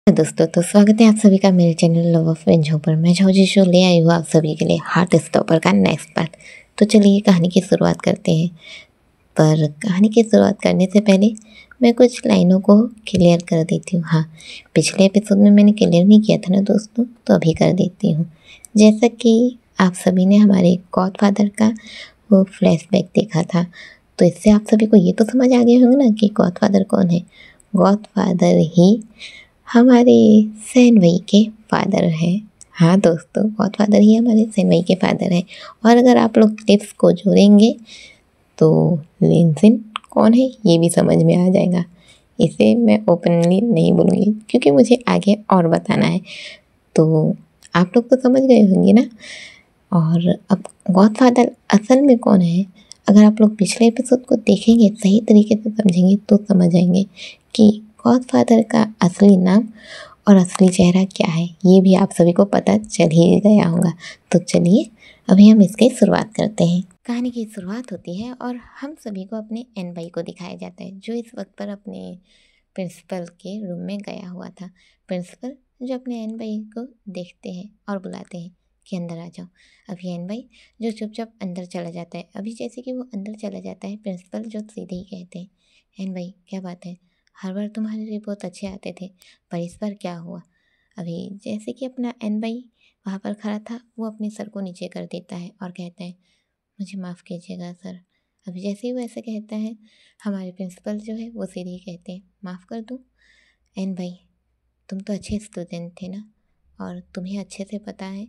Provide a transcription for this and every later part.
दोस्तों तो स्वागत है आप सभी का मेरे चैनल लव ऑफ वेंजो पर। मैं झाओजी शो ले आई हूँ आप सभी के लिए हार्ट स्टॉपर का नेक्स्ट पार्ट। तो चलिए कहानी की शुरुआत करते हैं। पर कहानी की शुरुआत करने से पहले मैं कुछ लाइनों को क्लियर कर देती हूँ। हाँ, पिछले एपिसोड में मैंने क्लियर नहीं किया था ना दोस्तों, तो अभी कर देती हूँ। जैसा कि आप सभी ने हमारे गॉडफादर का वो फ्लैशबैक देखा था, तो इससे आप सभी को ये तो समझ आ गए होंगे ना कि गॉडफादर कौन है। गॉडफादर ही हमारे सैन वही के फादर हैं। हाँ दोस्तों, गॉडफादर ही हमारे सैन वही के फादर हैं। और अगर आप लोग टिप्स को जोड़ेंगे तो लिनसिन कौन है ये भी समझ में आ जाएगा। इसे मैं ओपनली नहीं बोलूँगी क्योंकि मुझे आगे और बताना है। तो आप लोग तो समझ गए होंगे ना। और अब गॉडफादर असल में कौन है, अगर आप लोग पिछले एपिसोड को देखेंगे, सही तरीके से समझेंगे तो समझ आएंगे कि गॉडफादर का असली नाम और असली चेहरा क्या है। ये भी आप सभी को पता चल ही गया होगा। तो चलिए अभी हम इसकी शुरुआत करते हैं। कहानी की शुरुआत होती है और हम सभी को अपने एन भाई को दिखाया जाता है, जो इस वक्त पर अपने प्रिंसिपल के रूम में गया हुआ था। प्रिंसिपल जो अपने एन भाई को देखते हैं और बुलाते हैं कि अंदर आ जाओ। अभी एन भाई जो चुपचाप अंदर चला जाता है। अभी जैसे कि वो अंदर चला जाता है, प्रिंसिपल जो सीधे ही कहते हैं, एन भाई क्या बात है, हर बार तुम्हारे रिपोर्ट अच्छे आते थे, पर इस बार क्या हुआ। अभी जैसे कि अपना एन भाई वहाँ पर खड़ा था, वो अपने सर को नीचे कर देता है और कहता है, मुझे माफ़ कीजिएगा सर। अभी जैसे ही वो ऐसे कहता है, हमारे प्रिंसिपल जो है वो सीधे ही कहते हैं, माफ़ कर दूँ एन भाई, तुम तो अच्छे स्टूडेंट थे ना, और तुम्हें अच्छे से पता है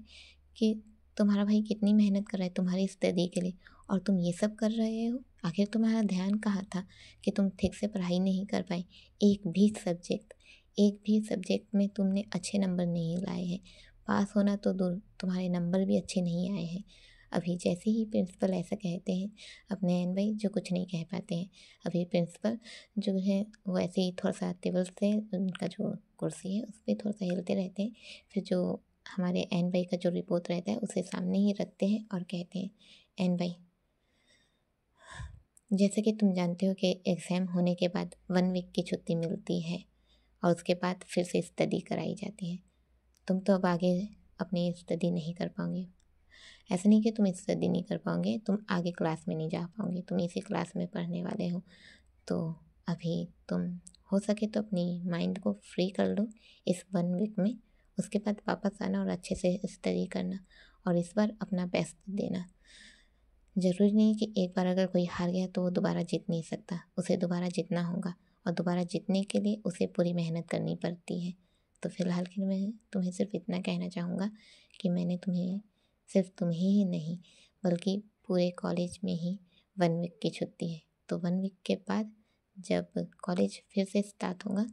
कि तुम्हारा भाई कितनी मेहनत कर रहा है तुम्हारी स्टडी के लिए, और तुम ये सब कर रहे हो। आखिर तुम्हारा ध्यान कहाँ था कि तुम ठीक से पढ़ाई नहीं कर पाए। एक भी सब्जेक्ट में तुमने अच्छे नंबर नहीं लाए हैं। पास होना तो दूर, तुम्हारे नंबर भी अच्छे नहीं आए हैं। अभी जैसे ही प्रिंसिपल ऐसा कहते हैं, अपने एन भाई जो कुछ नहीं कह पाते हैं। अभी प्रिंसिपल जो है वो ऐसे ही थोड़ा सा टेबल से उनका जो कुर्सी है उस पर थोड़ा सा हिलते रहते हैं। फिर जो हमारे एन भाई का जो रिपोर्ट रहता है उसे सामने ही रखते हैं और कहते हैं, एन भाई जैसे कि तुम जानते हो कि एग्ज़ाम होने के बाद 1 वीक की छुट्टी मिलती है और उसके बाद फिर से स्टडी कराई जाती है। तुम तो अब आगे अपनी स्टडी नहीं कर पाओगे। ऐसा नहीं कि तुम स्टडी नहीं कर पाओगे, तुम आगे क्लास में नहीं जा पाओगे, तुम इसी क्लास में पढ़ने वाले हो। तो अभी तुम हो सके तो अपनी माइंड को फ्री कर लो इस 1 वीक में। उसके बाद वापस आना और अच्छे से स्टडी करना और इस बार अपना बेस्ट देना। ज़रूरी नहीं कि एक बार अगर कोई हार गया तो वो दोबारा जीत नहीं सकता, उसे दोबारा जीतना होगा और दोबारा जीतने के लिए उसे पूरी मेहनत करनी पड़ती है। तो फ़िलहाल के लिए मैं तुम्हें सिर्फ इतना कहना चाहूँगा कि मैंने तुम्हें सिर्फ तुम्हें ही नहीं बल्कि पूरे कॉलेज में ही 1 वीक की छुट्टी है। तो 1 वीक के बाद जब कॉलेज फिर से स्टार्ट होगा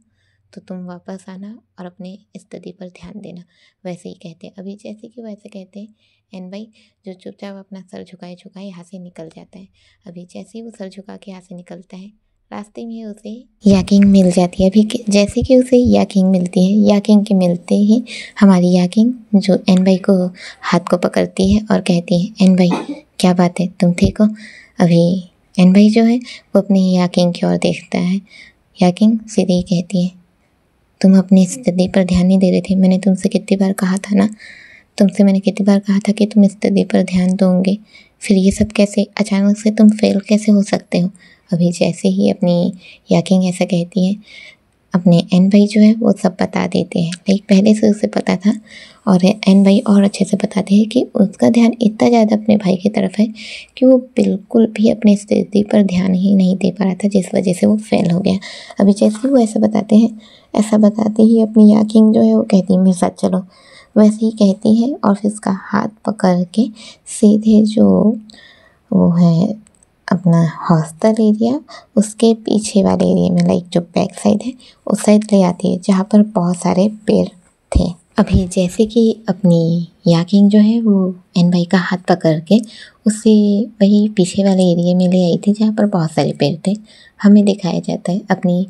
तो तुम वापस आना और अपने स्टडी पर ध्यान देना। वैसे ही कहते हैं। अभी जैसे कि वैसे कहते हैं, एन भाई जो चुपचाप अपना सर झुकाए झुकाए यहाँ से निकल जाता है। अभी जैसे ही वो सर झुका के यहाँ से निकलता है, रास्ते में उसे याकिंग मिल जाती है। अभी जैसे कि उसे याकिंग मिलती है, याकिंग के मिलते ही हमारी याकिंग जो एन भाई को हाथ को पकड़ती है और कहती है, एन भाई क्या बात है, तुम ठीक हो। अभी एन भाई जो है वो अपनी याकिंग की ओर देखता है। याकिंग सीधे ही कहती है, तुम अपनी स्टडी पर ध्यान नहीं दे रहे थे। मैंने तुमसे कितनी बार कहा था ना, तुमसे मैंने कितनी बार कहा था कि तुम स्टडी पर ध्यान दोगे, फिर ये सब कैसे अचानक से तुम फेल कैसे हो सकते हो। अभी जैसे ही अपनी याकिंग ऐसा कहती है, अपने एन भाई जो है वो सब बता देते हैं। लाइक पहले से उसे पता था और एन भाई और अच्छे से बताते हैं कि उसका ध्यान इतना ज़्यादा अपने भाई की तरफ है कि वो बिल्कुल भी अपनी स्थिति पर ध्यान ही नहीं दे पा रहा था, जिस वजह से वो फेल हो गया। अभी जैसे वो ऐसा बताते हैं, ऐसा बताते ही अपनी याकिंग जो है वो कहती है, मेरे साथ चलो। वैसे ही कहती है और फिर उसका हाथ पकड़ के सीधे जो वो है अपना हॉस्टल एरिया, उसके पीछे वाले एरिया में, लाइक जो बैक साइड है उस साइड ले आती है जहाँ पर बहुत सारे पेड़ थे। अभी जैसे कि अपनी याकिंग जो है वो एन भाई का हाथ पकड़ के उसे वही पीछे वाले एरिया में ले आई थी जहाँ पर बहुत सारे पेड़ थे। हमें दिखाया जाता है अपनी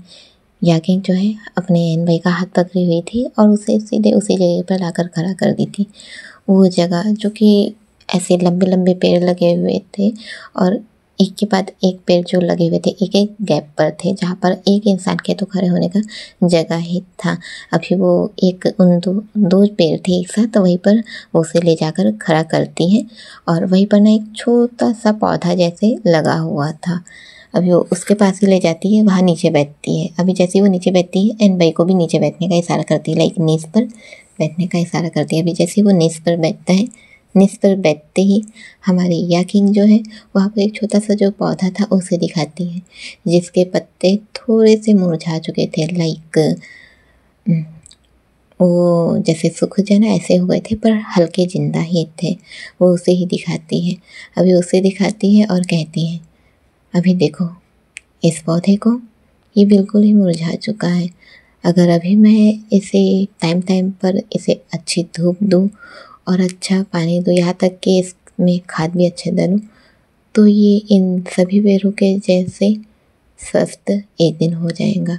याकिंग जो है अपने एन भाई का हाथ पकड़ी हुई थी और उसे सीधे उसी जगह पर लाकर खड़ा कर दी थी। वो जगह जो कि ऐसे लंबे लंबे पेड़ लगे हुए थे और एक के बाद एक पेड़ जो लगे हुए थे एक एक गैप पर थे, जहाँ पर एक इंसान के तो खड़े होने का जगह ही था। अभी वो एक उन दो पेड़ थे एक साथ, तो वहीं पर वो उसे ले जाकर खड़ा करती हैं और वहीं पर ना एक छोटा सा पौधा जैसे लगा हुआ था। अभी वो उसके पास ही ले जाती है, वहाँ नीचे बैठती है। अभी जैसे वो नीचे बैठती है एन बाई को भी नीचे बैठने का इशारा करती है, लाइक नीच पर बैठने का इशारा करती है। अभी जैसे वो नीच पर बैठता है, नीच पर बैठते ही हमारी याकिंग जो है वहाँ पर एक छोटा सा जो पौधा था उसे दिखाती है, जिसके पत्ते थोड़े से मुरझा चुके थे, लाइक वो जैसे सूख जाए ना ऐसे हो गए थे, पर हल्के जिंदा ही थे। वो उसे ही दिखाती है। अभी उसे दिखाती है और कहती है, अभी देखो इस पौधे को, ये बिल्कुल ही मुरझा चुका है। अगर अभी मैं इसे टाइम टाइम पर इसे अच्छी धूप दूँ और अच्छा पानी दूँ, यहाँ तक कि इसमें खाद भी अच्छे डालूँ, तो ये इन सभी पेड़ों के जैसे स्वस्थ एक दिन हो जाएगा।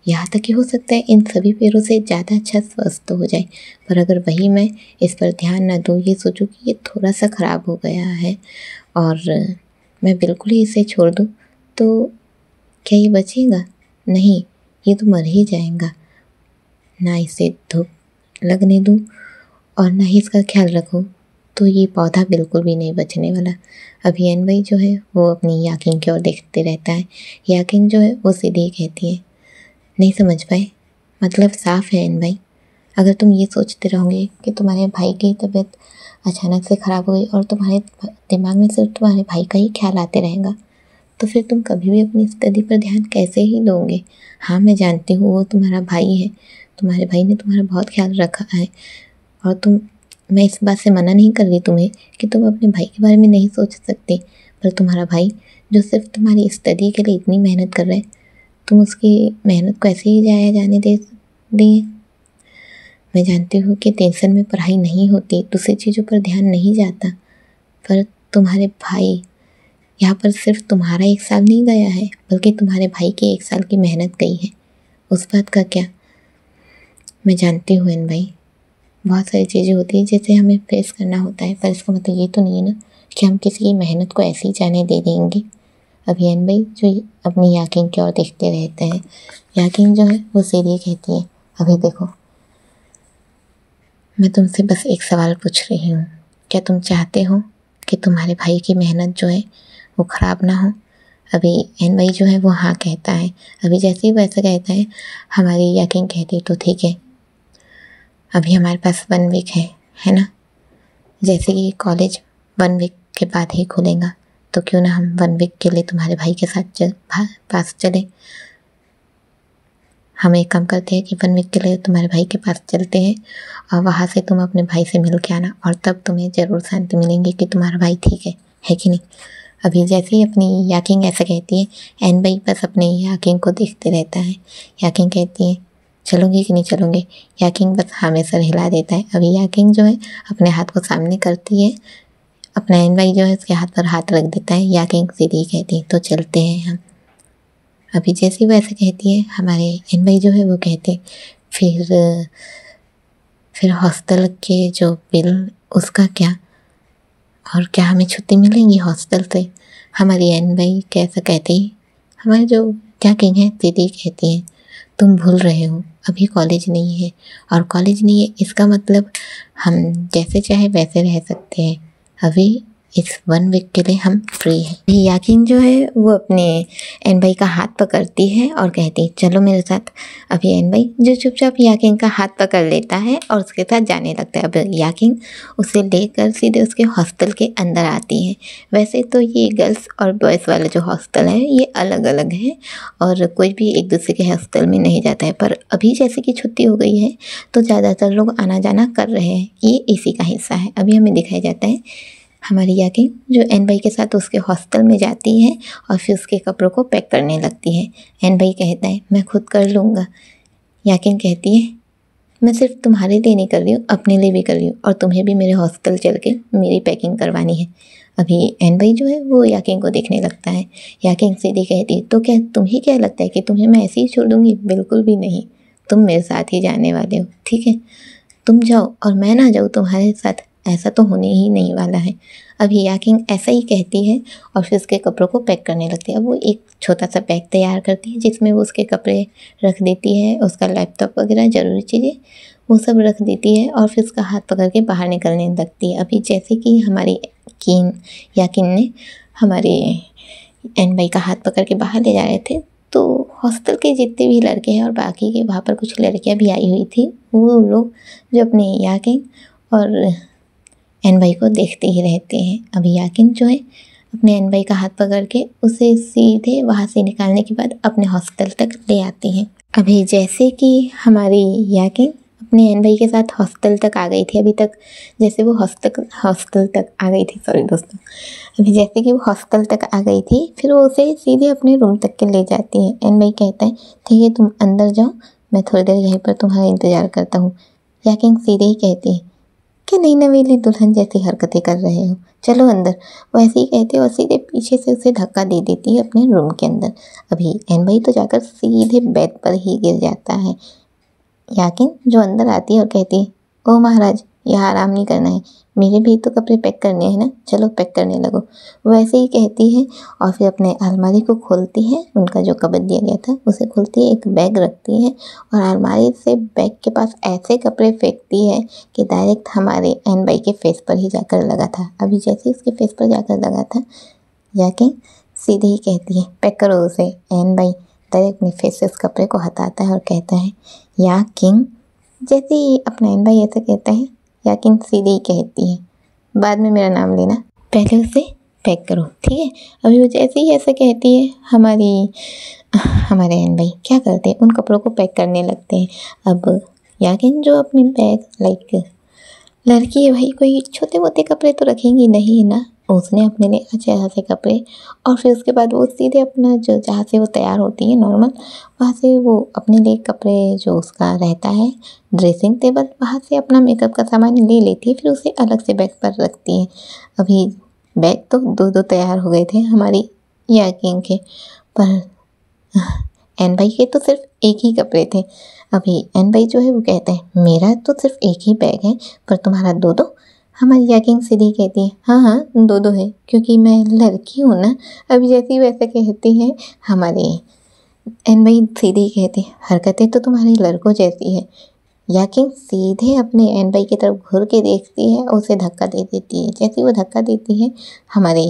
यहाँ तक कि हो सकता है इन सभी पेड़ों से ज़्यादा अच्छा स्वस्थ हो जाए। पर अगर वही मैं इस पर ध्यान न दूँ, ये सोचूं कि ये थोड़ा सा ख़राब हो गया है और मैं बिल्कुल ही इसे छोड़ दूँ, तो क्या ये बचेगा? नहीं, ये तो मर ही जाएगा। ना इसे धूप लगने दूँ और ना ही इसका ख्याल रखूँ, तो ये पौधा बिल्कुल भी नहीं बचने वाला। अभी एन भाई जो है वो अपनी याकिंग की ओर देखते रहता है। याकिंग जो है वो सीधे कहती है, नहीं समझ पाए? मतलब साफ है एन भाई, अगर तुम ये सोचते रहोगे कि तुम्हारे भाई की तबीयत अचानक से ख़राब हो गई और तुम्हारे दिमाग में सिर्फ तुम्हारे भाई का ही ख्याल आते रहेगा, तो फिर तुम कभी भी अपनी स्टडी पर ध्यान कैसे ही दोगे? हाँ, मैं जानती हूँ वो तुम्हारा भाई है, तुम्हारे भाई ने तुम्हारा बहुत ख्याल रखा है और मैं इस बात से मना नहीं कर रही तुम्हें कि तुम अपने भाई के बारे में नहीं सोच सकते, पर तुम्हारा भाई जो सिर्फ तुम्हारी स्टडी के लिए इतनी मेहनत कर रहा है, तुम उसकी मेहनत को ऐसे ही जाया जाने दिए? मैं जानती हूँ कि टेंशन में पढ़ाई नहीं होती, दूसरी चीज़ों पर ध्यान नहीं जाता, पर तुम्हारे भाई यहाँ पर सिर्फ तुम्हारा 1 साल नहीं गया है, बल्कि तुम्हारे भाई की 1 साल की मेहनत गई है। उस बात का क्या? मैं जानती हूँ एन भाई, बहुत सारी चीज़ें होती हैं जिसे हमें फेस करना होता है, पर इसका मतलब ये तो नहीं है ना कि हम किसी की मेहनत को ऐसे ही जाने दे देंगे। अभी एन भाई जो अपनी याकिंग की ओर देखते रहते हैं। याकिंग जो है वो सीधे कहती है, अभी देखो मैं तुमसे बस एक सवाल पूछ रही हूँ, क्या तुम चाहते हो कि तुम्हारे भाई की मेहनत जो है वो ख़राब ना हो? अभी एन भाई जो है वो हाँ कहता है। अभी जैसे ही वो ऐसा कहता है, हमारी याकिंग कहती है, तो ठीक है, अभी हमारे पास 1 वीक है ना? जैसे कि कॉलेज 1 वीक के बाद ही खुलेगा, तो क्यों ना हम 1 वीक के लिए तुम्हारे भाई के साथ पास चले। हम एक काम करते हैं कि 1 वीक के लिए तुम्हारे भाई के पास चलते हैं और वहाँ से तुम अपने भाई से मिल के आना, और तब तुम्हें ज़रूर शांति मिलेंगी कि तुम्हारा भाई ठीक है कि नहीं? अभी जैसे ही अपनी याकिंग ऐसा कहती है, एन भाई बस अपनी याकिंग को देखते रहता है। याकिंग कहती है, चलोगे कि नहीं चलोगे? याकिंग बस हाँ में सर हिला देता है। अभी याकिंग जो है अपने हाथ को सामने करती है, अपना एन भाई जो है उसके हाथ पर हाथ रख देता है। याकिंग सीधी कहती है, तो चलते हैं हम। अभी जैसे ही वो ऐसे कहती है, हमारे एन भाई जो है वो कहते फिर हॉस्टल के जो बिल उसका क्या, और क्या हमें छुट्टी मिलेंगी हॉस्टल से? हमारी एन भाई कैसा कहती है, हमारे जो क्या किंग है दीदी कहती है, तुम भूल रहे हो अभी कॉलेज नहीं है, और कॉलेज नहीं है इसका मतलब हम जैसे चाहे वैसे रह सकते हैं। अभी इस 1 वीक के लिए हम फ्री हैं। याकिंग जो है वो अपने एन भाई का हाथ पकड़ती है और कहती है, चलो मेरे साथ। अभी एन भाई जो चुपचाप याकिंग का हाथ पकड़ लेता है और उसके साथ जाने लगता है। अब याकिंग उसे लेकर सीधे उसके हॉस्टल के अंदर आती है। वैसे तो ये गर्ल्स और बॉयज़ वाला जो हॉस्टल है ये अलग अलग है और कोई भी एक दूसरे के हॉस्टल में नहीं जाता है, पर अभी जैसे कि छुट्टी हो गई है तो ज़्यादातर लोग आना जाना कर रहे हैं, ये इसी का हिस्सा है। अभी हमें दिखाया जाता है हमारी याकिंग जो एन भाई के साथ उसके हॉस्टल में जाती है और फिर उसके कपड़ों को पैक करने लगती है। एन भाई कहता है, मैं खुद कर लूँगा। याकिंग कहती है, मैं सिर्फ तुम्हारे लिए नहीं कर रही हूँ, अपने लिए भी कर रही हूँ, और तुम्हें भी मेरे हॉस्टल चल के मेरी पैकिंग करवानी है। अभी एन भाई जो है वो याकिंग को देखने लगता है। याकिंग सीधी कहती है, तो क्या तुम्हें क्या लगता है कि तुम्हें मैं ऐसे ही छोड़ दूँगी? बिल्कुल भी नहीं, तुम मेरे साथ ही जाने वाले हो, ठीक है? तुम जाओ और मैं ना जाऊँ तुम्हारे साथ, ऐसा तो होने ही नहीं वाला है। अभी याकिंग ऐसा ही कहती है और फिर उसके कपड़ों को पैक करने लगती है। अब वो एक छोटा सा बैग तैयार करती है जिसमें वो उसके कपड़े रख देती है, उसका लैपटॉप वगैरह ज़रूरी चीज़ें वो सब रख देती है और फिर उसका हाथ पकड़ के बाहर निकलने लगती है। अभी जैसे कि हमारी याकिन ने हमारे एन भाई का हाथ पकड़ के बाहर ले जा रहे थे, तो हॉस्टल के जितने भी लड़के हैं और बाकी के वहाँ पर कुछ लड़कियाँ भी आई हुई थी, वो लोग जो अपने याकिन और एन भाई को देखते ही रहते हैं। अभी याकिन जो है अपने एन भाई का हाथ पकड़ के उसे सीधे वहाँ से निकालने के बाद अपने हॉस्टल तक ले आती हैं। अभी जैसे कि हमारी याकिन अपने एन भाई के साथ हॉस्टल तक आ गई थी, अभी तक जैसे वो हॉस्टल तक आ गई थी, सॉरी दोस्तों, अभी जैसे कि वो हॉस्टल तक आ गई थी, फिर वो उसे सीधे अपने रूम तक के ले जाती है। एन भाई कहता है ठीक है तुम अंदर जाओ, मैं थोड़ी देर यहीं पर तुम्हारा इंतज़ार करता हूँ। याकिन सीधे ही कहती है कि नई नवेली दुल्हन जैसी हरकतें कर रहे हो, चलो अंदर। वैसे ही कहते और सीधे पीछे से उसे धक्का दे देती है अपने रूम के अंदर। अभी एन भाई तो जाकर सीधे बेड पर ही गिर जाता है। याकिन जो अंदर आती है और कहती है ओ महाराज यहाँ आराम नहीं करना है, मेरे भी तो कपड़े पैक करने हैं ना, चलो पैक करने लगो। वैसे ही कहती है और फिर अपने अलमारी को खोलती है, उनका जो कबर्ड दिया गया था उसे खोलती है, एक बैग रखती है और अलमारी से बैग के पास ऐसे कपड़े फेंकती है कि डायरेक्ट हमारे एन भाई के फेस पर ही जाकर लगा था। अभी जैसे उसके फेस पर जाकर लगा था, याकिन सीधे ही कहती है पैक करो उसे। एन भाई डायरेक्ट अपने फेस से उस कपड़े को हटाता है और कहता है याकिन। जैसे ही अपना एन भाई ऐसे कहता है, याकिन सीधे ही कहती है बाद में मेरा नाम लेना, पहले उसे पैक करो, ठीक है। अभी वो जैसे ही ऐसे कहती है, हमारे एन भाई क्या करते हैं, उन कपड़ों को पैक करने लगते हैं। अब याकिन जो अपने बैग लाइक लड़की है भाई, कोई छोटे मोटे कपड़े तो रखेंगी नहीं ना, उसने अपने लिए अच्छे खासे कपड़े और फिर उसके बाद वो सीधे अपना जो जहाँ से वो तैयार होती है नॉर्मल, वहाँ से वो अपने लिए कपड़े जो उसका रहता है ड्रेसिंग टेबल, वहाँ से अपना मेकअप का सामान ले लेती है, फिर उसे अलग से बैग पर रखती है। अभी बैग तो दो तैयार हो गए थे हमारी याकिन के, पर एन भाई के तो सिर्फ एक ही कपड़े थे। अभी एन भाई जो है वो कहते हैं मेरा तो सिर्फ एक ही बैग है पर तुम्हारा दो। हमारी याकिन सीधी कहती है हाँ दो है क्योंकि मैं लड़की हूँ ना। अभी जैसी वैसा कहती है, हमारे एन भाई सीधी कहते हैं हरकतें तो तुम्हारी लड़कों जैसी है। याकिन सीधे अपने एन भाई की तरफ घूर के देखती है और उसे धक्का दे देती है। जैसे वो धक्का देती है, हमारे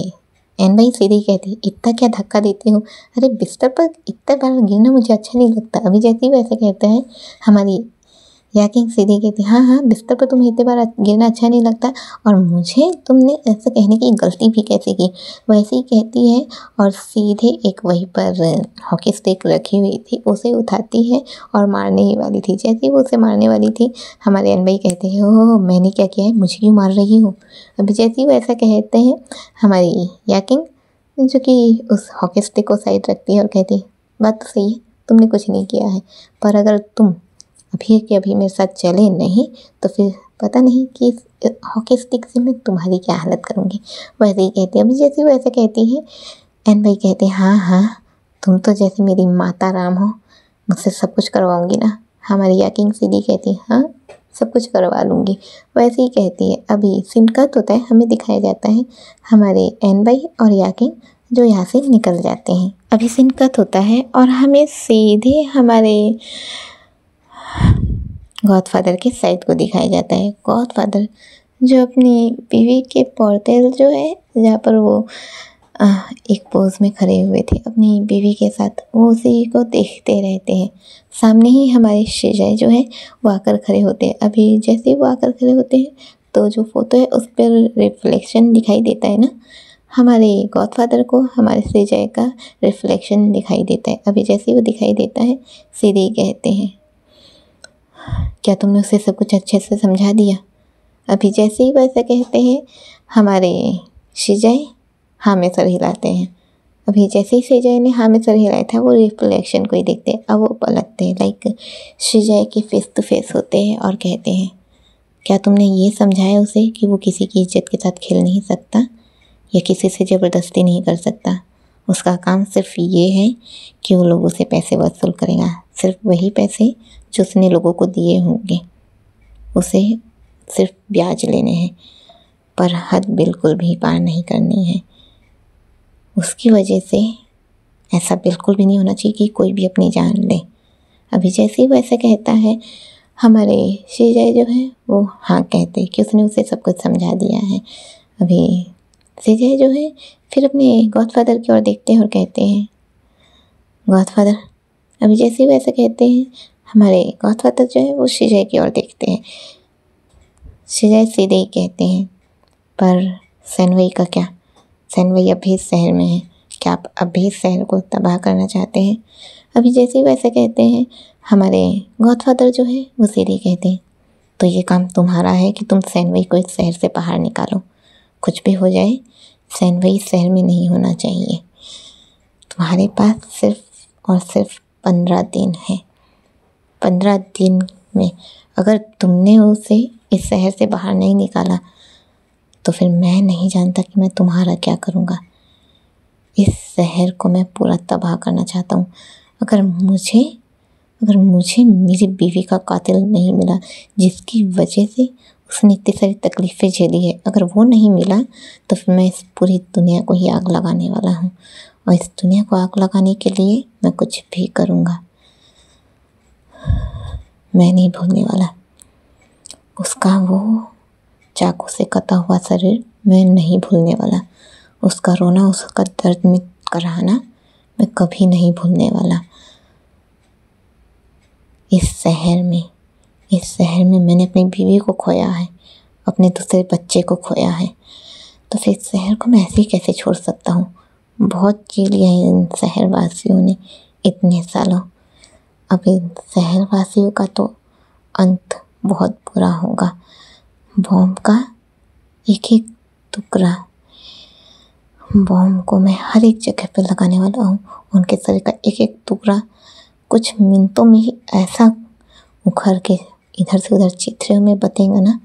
एन भाई सीधे ही कहती है इतना क्या धक्का देती हो, अरे बिस्तर पर इतना बार गिरना मुझे अच्छा नहीं लगता। अभी जैसे ही वैसे कहते हैं, हमारी याकिन सीधे कहती है हाँ बिस्तर पर तुम्हें इतने बार गिरना अच्छा नहीं लगता और मुझे तुमने ऐसा कहने की गलती भी कैसे की। वैसे ही कहती है और सीधे एक वहीं पर हॉकी स्टिक रखी हुई थी उसे उठाती है और मारने ही वाली थी। जैसे ही वो उसे मारने वाली थी, हमारे एन भाई कहते हैं ओह मैंने क्या किया है, मुझे क्यों मार रही हो। अभी जैसे ही वो ऐसा कहते हैं, हमारी याकिन जो कि उस हॉकी स्टिक को साइड रखती है और कहती है बात तो सही है, तुमने कुछ नहीं किया है, पर अगर तुम अभी के अभी मेरे साथ चले नहीं तो फिर पता नहीं कि हॉकी स्टिक से मैं तुम्हारी क्या हालत करूँगी। वैसे ही कहती है। अभी जैसे वो ऐसा कहती है, एन भाई कहते हैं हाँ तुम तो जैसे मेरी माता राम हो, मुझसे सब कुछ करवाऊँगी ना। हमारी याकिन सीधी कहती है हाँ सब कुछ करवा लूँगी। वैसे ही कहती है। अभी सीन कट होता है, हमें दिखाया जाता है हमारे एन भाई और याकिन जो यहाँ से निकल जाते हैं। अभी सीन कट होता है और हमें सीधे हमारे गॉडफादर के साइड को दिखाया जाता है। गॉडफादर जो अपनी बीवी के पोर्ट्रेट जो है, जहाँ पर वो एक पोज में खड़े हुए थे अपनी बीवी के साथ, वो उसी को देखते रहते हैं। सामने ही हमारे शिजाई जो है वो आकर खड़े होते हैं। अभी जैसे वो आकर खड़े होते हैं तो जो फोटो है उस पर रिफ्लेक्शन दिखाई देता है ना, हमारे गॉडफादर को हमारे शिजाई का रिफ्लेक्शन दिखाई देता है। अभी जैसे वो दिखाई देता है, सीधे ही कहते हैं क्या तुमने उसे सब कुछ अच्छे से समझा दिया। अभी जैसे ही वैसा कहते हैं, हमारे शिजाई हाँ में सर हिलाते हैं। अभी जैसे ही शिजाई ने हाँ में सर हिलाया था, वो रिफ्लेक्शन को ही देखते हैं। अब वो पलटते हैं, लाइक शिजाई के फेस टू फेस होते हैं और कहते हैं क्या तुमने ये समझाया उसे कि वो किसी की इज्जत के साथ खेल नहीं सकता या किसी से ज़बरदस्ती नहीं कर सकता। उसका काम सिर्फ ये है कि वो लोगों से पैसे वसूल करेगा, सिर्फ वही पैसे जो उसने लोगों को दिए होंगे, उसे सिर्फ ब्याज लेने हैं। पर हद बिल्कुल भी पार नहीं करनी है। उसकी वजह से ऐसा बिल्कुल भी नहीं होना चाहिए कि कोई भी अपनी जान ले। अभी जैसे ही वो ऐसा कहता है, हमारे श्रीजय जो है वो हाँ कहते कि उसने उसे सब कुछ समझा दिया है। अभी श्रीजय जो है फिर अपने गॉडफादर की ओर देखते हैं और कहते हैं, गॉडफादर। अभी जैसे ही वो ऐसा कहते हैं, हमारे गॉडफादर जो है वो श्रीजय की ओर देखते हैं। श्रीजय सीधे ही कहते हैं, पर सैनवई का क्या? सैनवई अभी इस शहर में है, क्या आप अभी इस शहर को तबाह करना चाहते हैं? अभी जैसे ही वैसे कहते हैं, हमारे गॉडफादर जो है वो सीधे कहते हैं, तो ये काम तुम्हारा है कि तुम सैनवई को इस शहर से बाहर निकालो। कुछ भी हो जाए, सैनवई इस शहर में नहीं होना चाहिए। तुम्हारे पास सिर्फ और सिर्फ 15 दिन है। 15 दिन में अगर तुमने उसे इस शहर से बाहर नहीं निकाला तो फिर मैं नहीं जानता कि मैं तुम्हारा क्या करूँगा। इस शहर को मैं पूरा तबाह करना चाहता हूँ। अगर मुझे मेरी बीवी का कातिल नहीं मिला, जिसकी वजह से उसने इतनी सारी तकलीफ़ें झेली है, अगर वो नहीं मिला तो फिर मैं इस पूरी दुनिया को ही आग लगाने वाला हूँ। और इस दुनिया को आग लगाने के लिए मैं कुछ भी करूँगा। मैं नहीं भूलने वाला उसका वो चाकू से कटा हुआ शरीर, मैं नहीं भूलने वाला उसका रोना, उसका दर्द में कराहना मैं कभी नहीं भूलने वाला। इस शहर में मैंने अपनी बीवी को खोया है, अपने दूसरे बच्चे को खोया है, तो फिर इस शहर को मैं ऐसे ही कैसे छोड़ सकता हूँ। बहुत जी लिया है इन शहरवासियों ने इतने सालों। अब इन शहरवासियों का तो अंत बहुत बुरा होगा। बॉम्ब का एक एक टुकड़ा, बॉम्ब को मैं हर एक जगह पे लगाने वाला हूँ। उनके शरीर का एक एक टुकड़ा कुछ मिनटों में ही ऐसा उखड़ के इधर से उधर चित्रों में बतेगा ना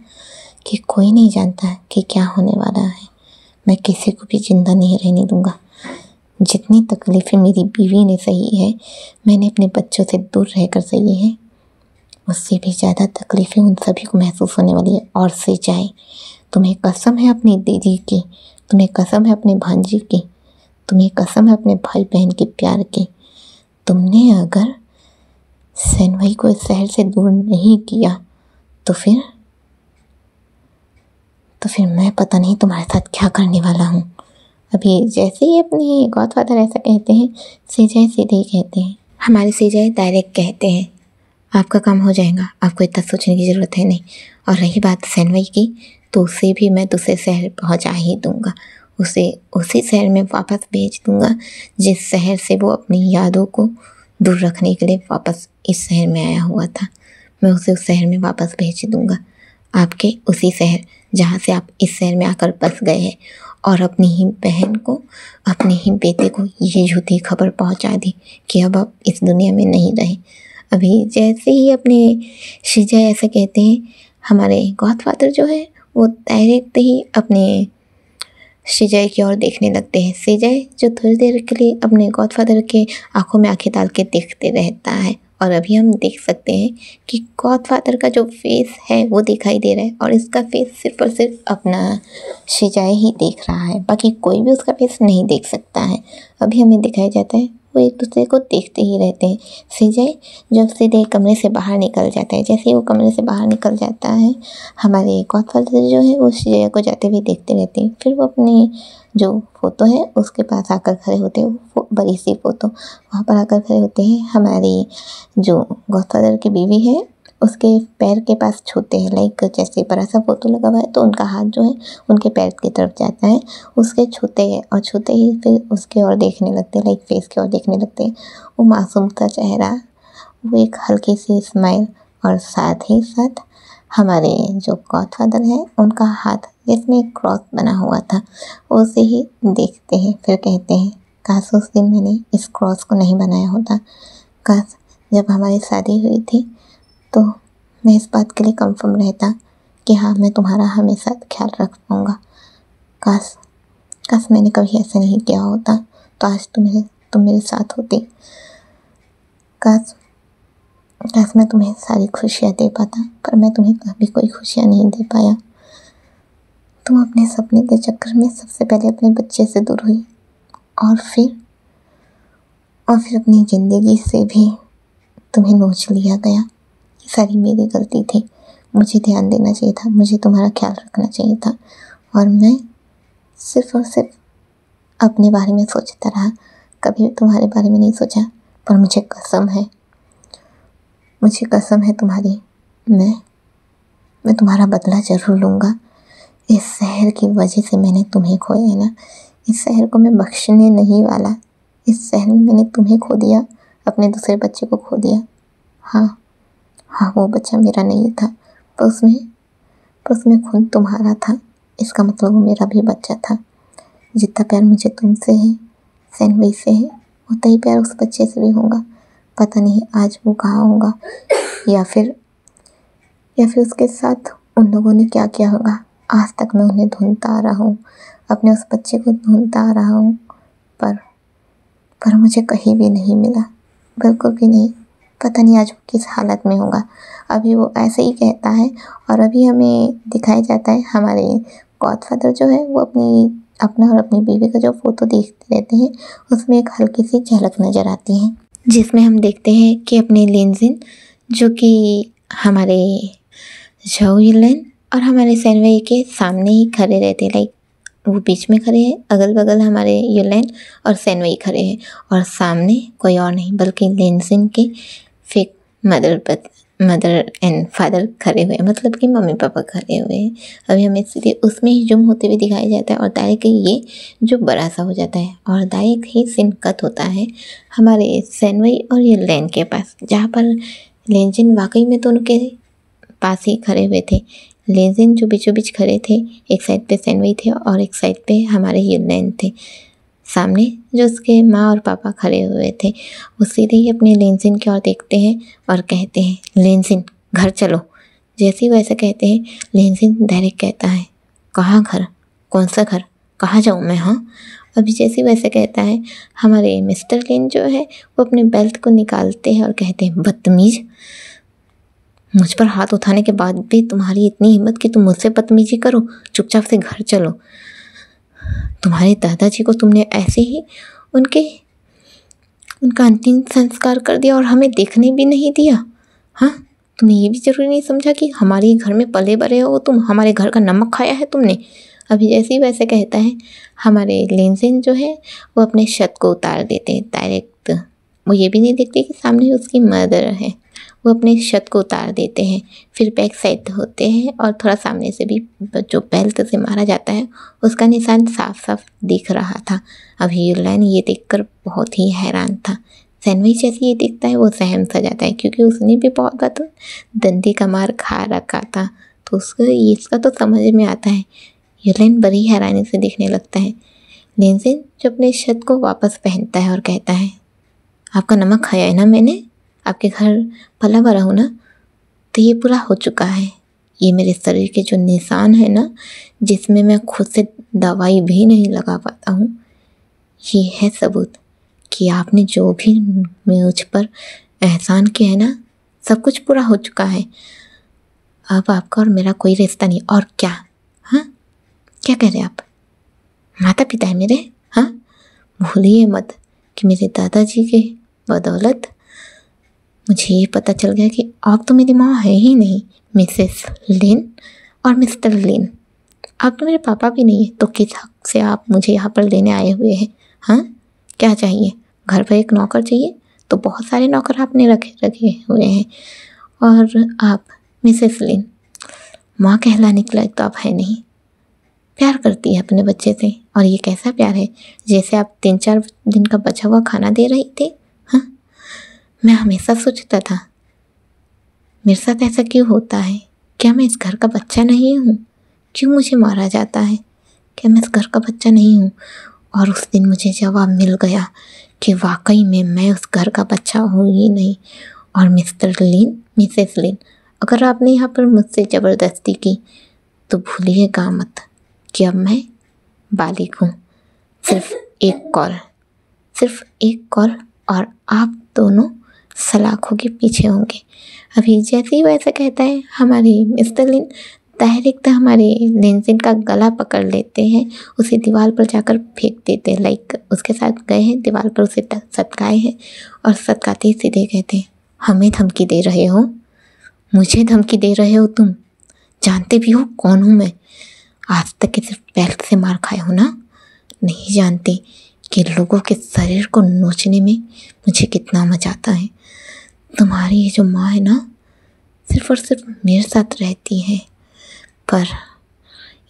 कि कोई नहीं जानता है कि क्या होने वाला है। मैं किसी को भी जिंदा नहीं रहने दूंगा। जितनी तकलीफ़ें मेरी बीवी ने सही है, मैंने अपने बच्चों से दूर रहकर सही है, उससे भी ज़्यादा तकलीफ़ें उन सभी को महसूस होने वाली है। और से जाए, तुम्हें कसम है अपनी दीदी की, तुम्हें कसम है अपने भांजी की, तुम्हें कसम है अपने भाई बहन के प्यार की। तुमने अगर सैनवई को इस शहर से दूर नहीं किया तो फिर मैं पता नहीं तुम्हारे साथ क्या करने वाला हूँ। अभी जैसे ही अपने गॉडफादर ऐसा कहते हैं, श्रीजय सीधे ही कहते हैं, हमारे श्रीजय डायरेक्ट कहते हैं, आपका काम हो जाएगा, आपको इतना सोचने की ज़रूरत है नहीं। और रही बात सैनवई की, तो उसे भी मैं दूसरे शहर पहुंचा ही दूंगा। उसे उसी शहर में वापस भेज दूंगा जिस शहर से वो अपनी यादों को दूर रखने के लिए वापस इस शहर में आया हुआ था। मैं उसे उस शहर में वापस भेज दूंगा, आपके उसी शहर जहाँ से आप इस शहर में आकर बस गए हैं। और अपनी ही बहन को, अपने ही बेटे को ये झूठी खबर पहुँचा दी कि अब आप इस दुनिया में नहीं रहे। अभी जैसे ही अपने श्रीजय ऐसे कहते हैं, हमारे गॉडफादर जो है वो डायरेक्ट ही अपने श्रीजय की ओर देखने लगते हैं। श्रीजय जो थोड़ी देर के लिए अपने गॉडफादर के आंखों में आंखें डाल के देखते रहता है। और अभी हम देख सकते हैं कि गॉडफादर का जो फेस है वो दिखाई दे रहा है और इसका फेस सिर्फ और सिर्फ अपना श्रीजय ही देख रहा है, बाकी कोई भी उसका फेस नहीं देख सकता है। अभी हमें दिखाया जाता है वो एक दूसरे को देखते ही रहते हैं। श्रीजय जब सीधे कमरे से बाहर निकल जाता है, जैसे ही वो कमरे से बाहर निकल जाता है, हमारे गॉडफादर जो है वो श्रीजय को जाते हुए देखते रहते हैं। फिर वो अपनी जो फ़ोटो है उसके पास आकर खड़े होते हैं, वो बड़ी सी फ़ोटो वहाँ पर आकर खड़े होते हैं। हमारी जो गॉडफादर की बीवी है उसके पैर के पास छूते हैं, लाइक जैसे बड़ा सा फोटो लगा हुआ है तो उनका हाथ जो है उनके पैर की तरफ जाता है, उसके छूते हैं और छूते ही फिर उसके ओर देखने लगते हैं, लाइक फेस की ओर देखने लगते हैं। वो मासूम सा चेहरा, वो एक हल्की सी स्माइल और साथ ही साथ हमारे जो गॉडफादर हैं उनका हाथ जिसमें एक क्रॉस बना हुआ था उसे ही देखते हैं। फिर कहते हैं, काश उस दिन मैंने इस क्रॉस को नहीं बनाया होता। काश जब हमारी शादी हुई थी तो मैं इस बात के लिए कंफर्म रहता कि हाँ मैं तुम्हारा हमेशा ख्याल रख पाऊँगा। काश मैंने कभी ऐसा नहीं किया होता तो आज तुम मेरे साथ होती। काश मैं तुम्हें सारी खुशियाँ दे पाता, पर मैं तुम्हें कभी कोई खुशियाँ नहीं दे पाया। तुम अपने सपने के चक्कर में सबसे पहले अपने बच्चे से दूर हुई और फिर अपनी ज़िंदगी से भी तुम्हें नोच लिया गया। ये सारी मेरी गलती थी, मुझे ध्यान देना चाहिए था, मुझे तुम्हारा ख्याल रखना चाहिए था और मैं सिर्फ़ और सिर्फ अपने बारे में सोचता रहा, कभी तुम्हारे बारे में नहीं सोचा। पर मुझे कसम है तुम्हारी, मैं तुम्हारा बदला ज़रूर लूँगा। इस शहर की वजह से मैंने तुम्हें खोया है ना, इस शहर को मैं बख्शने नहीं वाला। इस शहर में मैंने तुम्हें खो दिया, अपने दूसरे बच्चे को खो दिया। हाँ, वो बच्चा मेरा नहीं था, पर उसमें खून तुम्हारा था। इसका मतलब वो मेरा भी बच्चा था। जितना प्यार मुझे तुमसे है, सैनवी से है, उतना ही प्यार उस बच्चे से भी होगा। पता नहीं आज वो कहाँ होगा, या फिर उसके साथ उन लोगों ने क्या किया होगा। आज तक मैं उन्हें ढूंढता आ रहा हूँ, अपने उस बच्चे को ढूंढता आ रहा हूँ, पर मुझे कहीं भी नहीं मिला, बिल्कुल भी नहीं। पता नहीं आज वो किस हालत में होगा। अभी वो ऐसे ही कहता है और अभी हमें दिखाया जाता है, हमारे गॉडफादर जो है वो अपना और अपनी बीवी का जो फ़ोटो देखते रहते हैं, उसमें एक हल्की सी झलक नज़र आती है, जिसमें हम देखते हैं कि अपने लिनजिन, जो कि हमारे झाओ युनलैन और हमारे सैनवी के सामने ही खड़े रहते हैं। लाइक वो बीच में खड़े हैं, अगल बगल हमारे युनलैन और सैनवी खड़े हैं और सामने कोई और नहीं बल्कि लिनजिन के फेक मदर एंड फादर खड़े हुए हैं, मतलब कि मम्मी पापा खड़े हुए हैं। अभी हमें सीधे उसमें ही जूम होते हुए दिखाया जाता है और डायरेक्ट ये जो बड़ा सा हो जाता है और डायरेक्ट ही सीन कट होता है हमारे सैनवी और युनलैन के पास, जहाँ पर लिनजिन वाकई में तो उनके पास ही खड़े हुए थे। लिनजिन जो बीचों बीच खड़े थे, एक साइड पे सैनवी थे और एक साइड पे हमारे युनलैन थे। सामने जो उसके माँ और पापा खड़े हुए थे, वो सीधे ही अपने लिनजिन की ओर देखते हैं और कहते हैं, लिनजिन घर चलो। जैसे ही वैसे कहते हैं, लिनजिन डायरेक्ट कहता है, कहाँ घर, कौन सा घर, कहाँ जाऊँ मैं। हाँ, अभी जैसे वैसे कहता है, हमारे मिस्टर लिन जो है वो अपने बेल्ट को निकालते हैं और कहते हैं, बदतमीज़, मुझ पर हाथ उठाने के बाद भी तुम्हारी इतनी हिम्मत कि तुम मुझसे बदतमीजी करो, चुपचाप से घर चलो। तुम्हारे दादाजी को तुमने ऐसे ही उनका अंतिम संस्कार कर दिया और हमें देखने भी नहीं दिया। हाँ, तुमने ये भी ज़रूरी नहीं समझा कि हमारे घर में पले बड़े हो तुम, हमारे घर का नमक खाया है तुमने। अभी जैसे ही वैसे कहता है, हमारे लिनजिन जो है वो अपने शर्ट को उतार देते हैं डायरेक्ट। वो ये भी नहीं देखते कि सामने उसकी मदर है, वो अपने शर्ट को उतार देते हैं, फिर बैक साइड होते हैं और थोड़ा सामने से भी जो बेल्ट से मारा जाता है उसका निशान साफ साफ दिख रहा था। अभी युनलैन ये देखकर बहुत ही हैरान था। सैनवी जैसे ये दिखता है वो सहम सा जाता है, क्योंकि उसने भी बहुत बार दंदी का मार खा रखा था, तो उसको इसका तो समझ में आता है। युनलैन बड़ी हैरानी से दिखने लगता है। लिनजिन जो अपने शर्ट को वापस पहनता है और कहता है, आपका नमक खाया है ना मैंने, आपके घर पला बड़ा हूँ ना, तो ये पूरा हो चुका है। ये मेरे शरीर के जो निशान है ना, जिसमें मैं खुद से दवाई भी नहीं लगा पाता हूँ, ये है सबूत कि आपने जो भी मुझ पर एहसान किया है ना, सब कुछ पूरा हो चुका है। अब आपका और मेरा कोई रिश्ता नहीं। और क्या? हाँ, क्या कह रहे हैं आप? माता पिता है मेरे। हाँ, भूलिए मत कि मेरे दादाजी के बदौलत मुझे ये पता चल गया कि आप तो मेरी माँ है ही नहीं, मिसेस लिन और मिस्टर लिन। आप तो मेरे पापा भी नहीं है, तो किस हक से आप मुझे यहाँ पर लेने आए हुए हैं? हाँ, क्या चाहिए? घर पर एक नौकर चाहिए, तो बहुत सारे नौकर आपने रखे हुए हैं। और आप मिसेस लिन माँ कहलाने के लायक तो आप है नहीं। प्यार करती है अपने बच्चे से, और ये कैसा प्यार है, जैसे आप 3-4 दिन का बचा हुआ खाना दे रही थे। हाँ, मैं हमेशा सोचता था मेरे साथ ऐसा क्यों होता है, क्या मैं इस घर का बच्चा नहीं हूँ? क्यों मुझे मारा जाता है? क्या मैं इस घर का बच्चा नहीं हूँ? और उस दिन मुझे जवाब मिल गया कि वाकई में मैं उस घर का बच्चा हूँ ही नहीं। और मिस्टर लिन, मिसेस लिन, अगर आपने यहाँ पर मुझसे ज़बरदस्ती की तो भूलिएगा मत कि अब मैं बालिग हूँ। सिर्फ एक कॉल और आप दोनों सलाखों के पीछे होंगे। अभी जैसे ही वैसा कहता है, हमारे मिस्टर लिन डायरेक्ट हमारे लेंजिन का गला पकड़ लेते हैं, उसे दीवार पर जाकर फेंक देते हैं। लाइक उसके साथ गए हैं, दीवार पर उसे सटकाए हैं और सटकाते ही सीधे कहते हैं, हमें धमकी दे रहे हो? मुझे धमकी दे रहे हो तुम? जानते भी हो कौन हूँ मैं? आज तक के सिर्फ बेल्ट से मार खाए हो ना? नहीं जानते कि लोगों के शरीर को नोचने में मुझे कितना मजा आता है। तुम्हारी ये जो माँ है ना, सिर्फ और सिर्फ मेरे साथ रहती है, पर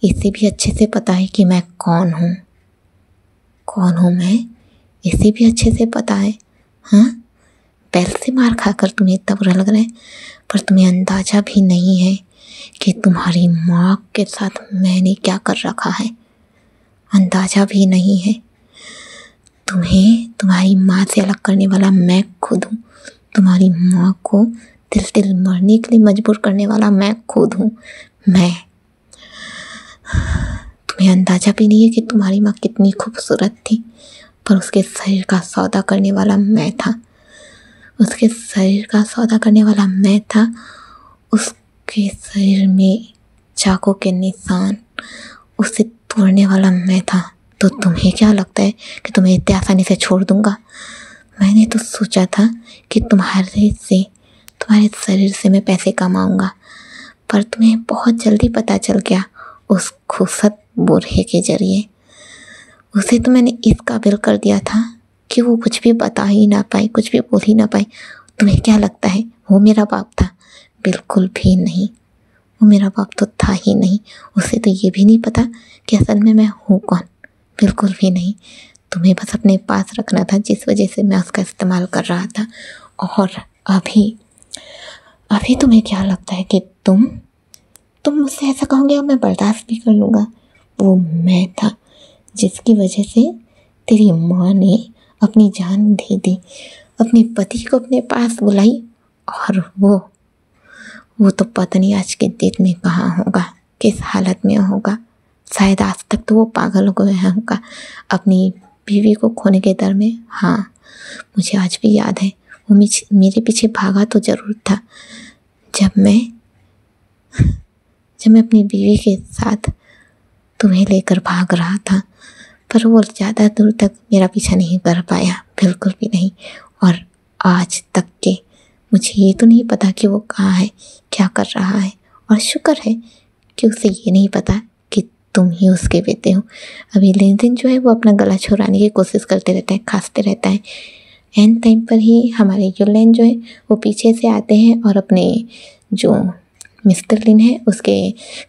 इसे भी अच्छे से पता है कि मैं कौन हूँ। कौन हूँ मैं, इसे भी अच्छे से पता है। हाँ, बेल्ट से मार खाकर तुम्हें इतना बुरा लग रहा है, पर तुम्हें अंदाज़ा भी नहीं है कि तुम्हारी माँ के साथ मैंने क्या कर रखा है। अंदाज़ा भी नहीं है। तुम्हें तुम्हारी माँ से अलग करने वाला मैं खुद हूँ। तुम्हारी माँ को तिल मरने के लिए मजबूर करने वाला मैं खुद हूँ। मैं, तुम्हें अंदाज़ा भी नहीं है कि तुम्हारी माँ कितनी खूबसूरत थी, पर उसके शरीर का सौदा करने वाला मैं था। उसके शरीर का सौदा करने वाला मैं था। उसके शरीर में चाकू के निशान, उसे तोड़ने वाला मैं था। तो तुम्हें क्या लगता है कि तुम्हें इतनी आसानी से छोड़ दूंगा? मैंने तो सोचा था कि तुम्हारे शरीर से मैं पैसे कमाऊंगा, पर तुम्हें बहुत जल्दी पता चल गया उस खूबसूरत बूढ़े के जरिए। उसे तो मैंने इस काबिल कर दिया था कि वो कुछ भी बता ही ना पाई, कुछ भी बोल ही ना पाई। तुम्हें क्या लगता है वो मेरा बाप था? बिल्कुल भी नहीं, वो मेरा बाप तो था ही नहीं। उसे तो ये भी नहीं पता कि असल में मैं हूँ कौन, बिल्कुल भी नहीं। तुम्हें बस अपने पास रखना था, जिस वजह से मैं उसका इस्तेमाल कर रहा था। और अभी तुम्हें क्या लगता है कि तुम मुझसे ऐसा कहोगे और मैं बर्दाश्त भी कर लूँगा? वो मैं था जिसकी वजह से तेरी माँ ने अपनी जान दे दी, अपने पति को अपने पास बुलाई, और वो तो पता नहीं आज के दिन में कहाँ होगा, किस हालत में होगा। शायद आज तक तो वो पागल हो गया होगा अपनी बीवी को खोने के डर में। हाँ, मुझे आज भी याद है, वो मेरे पीछे भागा तो ज़रूर था जब मैं अपनी बीवी के साथ तुम्हें लेकर भाग रहा था, पर वो ज़्यादा दूर तक मेरा पीछा नहीं कर पाया, बिल्कुल भी नहीं। और आज तक के मुझे ये तो नहीं पता कि वो कहाँ है, क्या कर रहा है। और शुक्र है कि उसे ये नहीं पता कि तुम ही उसके बेटे हो। अभी लेनदेन जो है वो अपना गला छुड़ाने की कोशिश करते रहता है, खांसते रहता है। एंड टाइम पर ही हमारे युलेन जो है वो पीछे से आते हैं और अपने जो मिस्टर लिन है उसके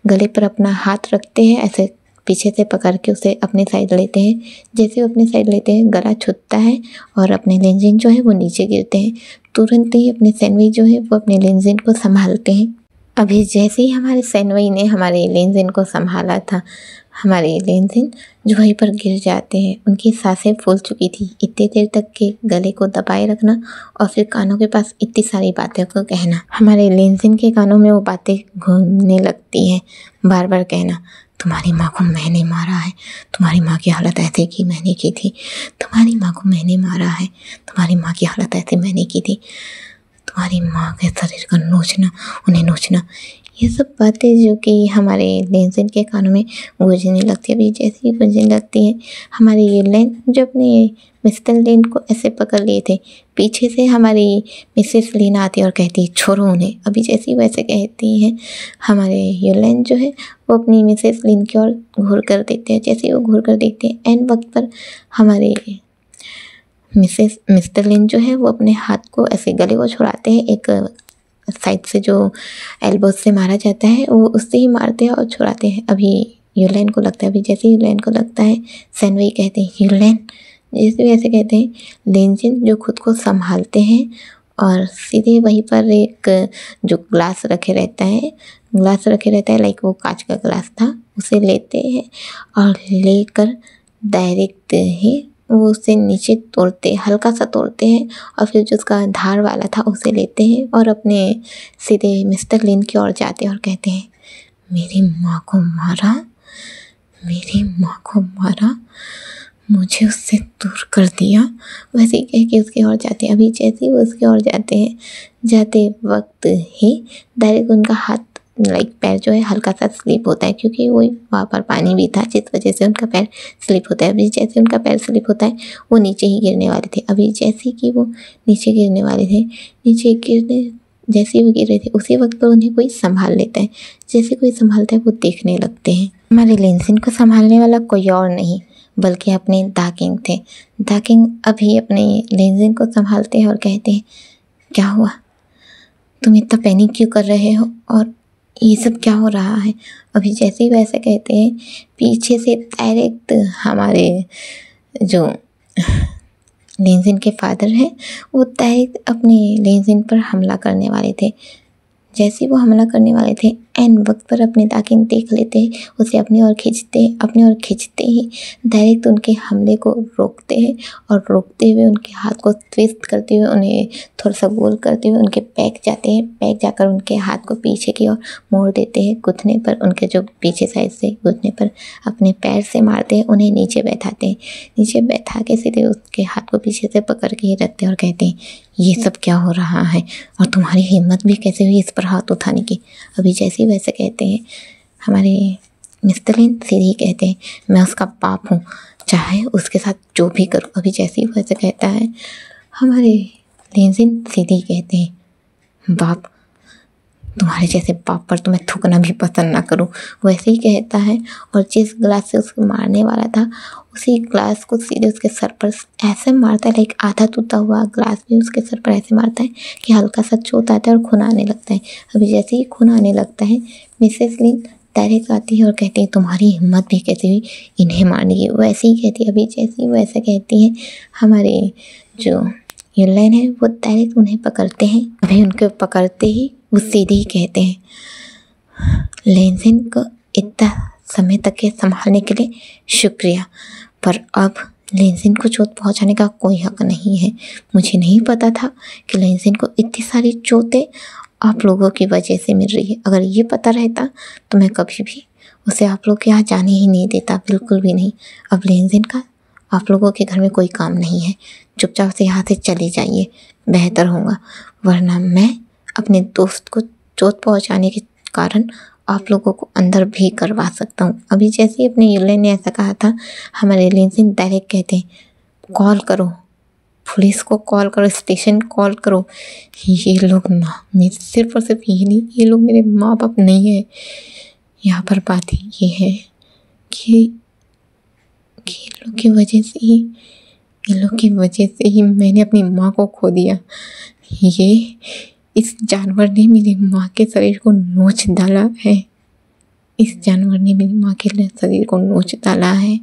गले पर अपना हाथ रखते हैं, ऐसे पीछे से पकड़ के उसे अपने साइड लेते हैं। जैसे वो अपने साइड लेते हैं, गला छूटता है और अपने लेंजिन जो है वो नीचे गिरते हैं। तुरंत ही अपने सैनवी जो है वो अपने लेंजिन को संभालते हैं। अभी जैसे ही हमारे सैनवी ने हमारे लेंजिन को संभाला था, हमारे लेंजिन जो वहीं पर गिर जाते हैं। उनकी सांसें फूल चुकी थी। इतनी देर तक के गले को दबाए रखना और फिर कानों के पास इतनी सारी बातें को कहना, हमारे लेंजिन के कानों में वो बातें घूमने लगती हैं। बार बार कहना, तुम्हारी माँ को मैंने मारा है, तुम्हारी माँ की हालत ऐसे की मैंने की थी, तुम्हारी माँ को मैंने मारा है, तुम्हारी माँ की हालत ऐसे मैंने की थी, तुम्हारी माँ के शरीर का नोचना, उन्हें नोचना। ये सब बातें जो कि हमारे लेंजिन के कानों में गूंजने लगती है। अभी जैसे ही गूंजने लगती है, हमारे युलेन जो अपने मिस्टर लिन को ऐसे पकड़ लिए थे, पीछे से हमारी मिसेस लिन आती है और कहती है छोड़ो उन्हें। अभी जैसे ही वैसे कहती हैं, हमारे युलेन जो है वो अपनी मिसेस लिन की ओर घूर कर देखते हैं। जैसे ही वो घूर कर देखते हैं, एन वक्त पर हमारे मिस्टर लिन जो है वो अपने हाथ को ऐसे गले को छुड़ाते हैं। एक साइड से जो एल्बो से मारा जाता है वो उससे ही मारते हैं और छुड़ाते हैं। अभी युलेन को लगता है, अभी जैसे युलेन को लगता है, सैनवी कहते हैं युलेन, जैसे वैसे कहते हैं। लेंजिन जो खुद को संभालते हैं और सीधे वहीं पर एक जो ग्लास रखे रहता है लाइक वो कांच का ग्लास था, उसे लेते हैं और लेकर डायरेक्ट ही वो उसे नीचे तोड़ते, हल्का सा तोड़ते हैं और फिर जो उसका धार वाला था उसे लेते हैं और अपने सीधे मिस्टर लिन की ओर जाते हैं और कहते हैं मेरी माँ को मारा, मेरी माँ को मारा, मुझे उससे दूर कर दिया। वैसे ही कह के उसकी ओर जाते हैं। अभी जैसे ही वो उसकी ओर जाते हैं, जाते वक्त ही डायरेक्ट उनका हाथ लाइक पैर जो है हल्का सा स्लिप होता है, क्योंकि वो वहाँ पर पानी भी था जिस वजह से उनका पैर स्लिप होता है। अभी जैसे उनका पैर स्लिप होता है वो नीचे ही गिरने वाले थे। अभी जैसे कि वो नीचे गिरने वाले थे, नीचे गिरने जैसे ही वो गिर रहे थे उसी वक्त पर उन्हें कोई संभाल लेता है। जैसे कोई संभालता है वो देखने लगते हैं। हमारे लेंसिन को संभालने वाला कोई और नहीं बल्कि अपने दाकिंग थे। दाकिंग अभी अपने लेंसिन को संभालते हैं और कहते हैं, क्या हुआ, तुम इतना पैनिक क्यों कर रहे हो और ये सब क्या हो रहा है। अभी जैसे ही वैसे कहते हैं, पीछे से डायरेक्ट हमारे जो लेंसिन के फादर हैं वो डायरेक्ट अपने लेंसिन पर हमला करने वाले थे। जैसे वो हमला करने वाले थे एन वक्त पर अपने दाकिंग देख लेते हैं, उसे अपनी ओर खींचते ही डायरेक्ट उनके हमले को रोकते हैं और रोकते हुए उनके हाथ को ट्विस्ट करते हुए उन्हें थोड़ा सा गोल करते हुए उनके बैक जाते हैं। बैक जाकर उनके हाथ को पीछे की ओर मोड़ देते हैं। घुटने पर उनके जो पीछे साइड से घुटने पर अपने पैर से मारते हैं, उन्हें नीचे बैठाते हैं। नीचे बैठा के सीधे उसके हाथ को पीछे से पकड़ के ही रखते हैं और कहते हैं, ये सब क्या हो रहा है और तुम्हारी हिम्मत भी कैसे हुई इस पर हाथ उठाने की। अभी जैसे वैसे कहते हैं हमारे मिस्टर लिन सीधे ही कहते हैं, मैं उसका बाप हूँ, चाहे उसके साथ जो भी करूँ। अभी जैसे ही वैसे कहता है हमारे लेंसिन सीधे ही कहते हैं, बाप, तुम्हारे जैसे बाप पर तो मैं थूकना भी पसंद ना करूँ। वैसे ही कहता है और जिस ग्लास से उसको मारने वाला था उसी ग्लास को सीधे उसके सर पर ऐसे मारता है, लाइक आधा टूटा हुआ ग्लास भी उसके सर पर ऐसे मारता है कि हल्का सा चोट आता है और खून आने लगता है। अभी जैसे ही खून आने लगता है मिसेस लिन डायरेक्ट आती है और कहती है, तुम्हारी हिम्मत भी कैसे हुई इन्हें मारने की। वैसे ही कहती है। अभी जैसे ही वैसे कहती हैं हमारे जो यूलाइन है वो डायरेक्ट उन्हें पकड़ते हैं। अभी उनको पकड़ते ही वो सीधे ही कहते हैं, लेंसिन को इतना समय तक के संभालने के लिए शुक्रिया, पर अब लेंसिन को चोट पहुंचाने का कोई हक नहीं है। मुझे नहीं पता था कि लेंसिन को इतनी सारी चोटें आप लोगों की वजह से मिल रही है। अगर ये पता रहता तो मैं कभी भी उसे आप लोग के यहाँ जाने ही नहीं देता, बिल्कुल भी नहीं। अब लेंसिन का आप लोगों के घर में कोई काम नहीं है, चुपचाप से यहाँ से चले जाइए, बेहतर होगा, वरना मैं अपने दोस्त को चोट पहुँचाने के कारण आप लोगों को अंदर भी करवा सकता हूँ। अभी जैसे ही अपने यूले ने ऐसा कहा था हमारे लेंसिन डायरेक्ट कहते हैं, कॉल करो, पुलिस को कॉल करो, स्टेशन कॉल करो। ये लोग ना मेरे सिर्फ और सिर्फ ये नहीं, ये लोग मेरे माँ बाप नहीं है। यहाँ पर बात ये है कि इन लोग की वजह से ही मैंने अपनी माँ को खो दिया। इस जानवर ने मेरी माँ के शरीर को नोच डाला है।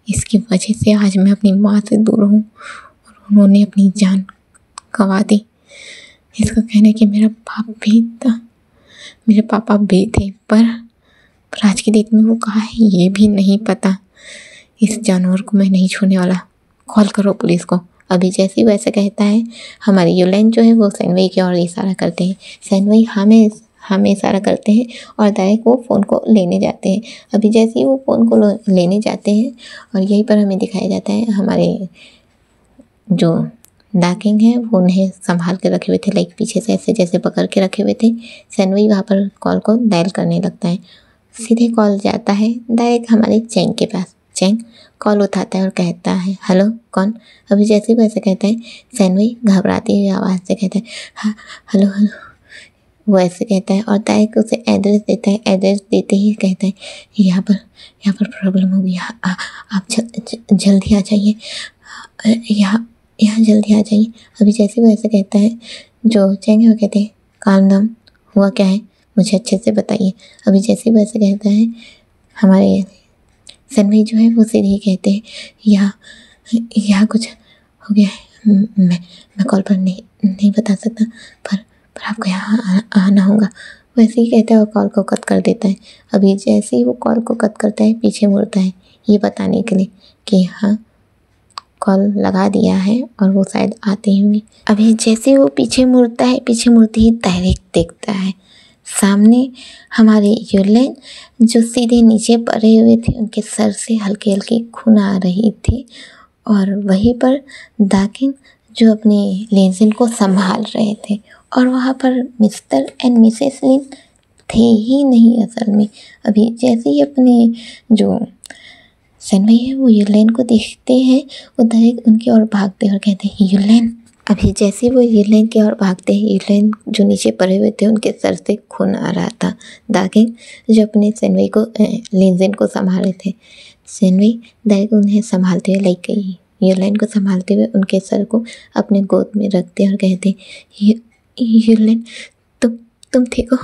इसकी वजह से आज मैं अपनी माँ से दूर हूँ और उन्होंने अपनी जान गंवा दी। इसका कहना है कि मेरा बाप भी था, मेरे पापा भी थे, पर आज की डेट में वो कहाँ है ये भी नहीं पता। इस जानवर को मैं नहीं छूने वाला, कॉल करो पुलिस को। अभी जैसे वैसे कहता है हमारे यूलाइन जो है वो सैनवई की ओर इशारा करते हैं। सैनवई हमें इशारा करते हैं और डायरेक्ट वो फ़ोन को लेने जाते हैं। अभी जैसे ही वो फ़ोन को लेने जाते हैं और यहीं पर हमें दिखाया जाता है हमारे जो डाकिंग है वो उन्हें संभाल के रखे हुए थे, लाइक पीछे से ऐसे जैसे पकड़ के रखे हुए थे। सैनवई वहाँ पर कॉल को डायल करने लगता है। सीधे कॉल जाता है डायरेक्ट हमारे चैंग के पास। चैंग कॉल उठाता है और कहता है, हेलो कौन। अभी जैसे वैसे कहता है सैनवई घबराती हुई आवाज़ से कहता है, हाँ हेलो। वो ऐसे कहता है और डायरेक्ट उसे एड्रेस देता है। एड्रेस देते ही कहता है, यहाँ पर प्रॉब्लम हो गई, आप जल्दी आ जाइए, यहाँ जल्दी आ जाइए। अभी जैसे वो ऐसे कहता है जो चैंग है वो कहते हैं, काम दाम हुआ क्या है, मुझे अच्छे से बताइए। अभी जैसे वैसे कहता है हमारे सैनवई जो है वो सीधे ही कहते हैं, यहाँ कुछ हो गया है, मैं कॉल पर नहीं बता सकता, पर आपको यहाँ आना होगा। वैसे ही कहता है और कॉल को कट कर देता है। अभी जैसे ही वो कॉल को कट करता है पीछे मुड़ता है ये बताने के लिए कि हाँ कॉल लगा दिया है और वो शायद आते ही होंगे। अभी जैसे वो पीछे मुड़ता है, पीछे मुड़ते ही डायरेक्ट देखता है सामने हमारे यूलाइन जो सीधे नीचे पड़े हुए थे, उनके सर से हल्की हल्की खून आ रही थी और वहीं पर दाकिंग जो अपने लेंसिन को संभाल रहे थे और वहाँ पर मिस्टर एंड मिसेस लिन थे ही नहीं असल में। अभी जैसे ही अपने जो सनमई है वो यूलेन को देखते हैं, वो डायरेक्ट उनकी ओर भागते और कहते हैं यूलेन। अभी जैसे वो यूलेन की ओर भागते हैं, यूलेन जो नीचे पड़े हुए थे उनके सर से खून आ रहा था। दाकिन जो अपने सनमई को लिनजिन को संभाले थे, सनमई डायरेक्ट उन्हें संभालते हुए लाइक यूलेन को संभालते हुए उनके सर को अपने गोद में रखते और कहते यूलेन तुम ठीक हो?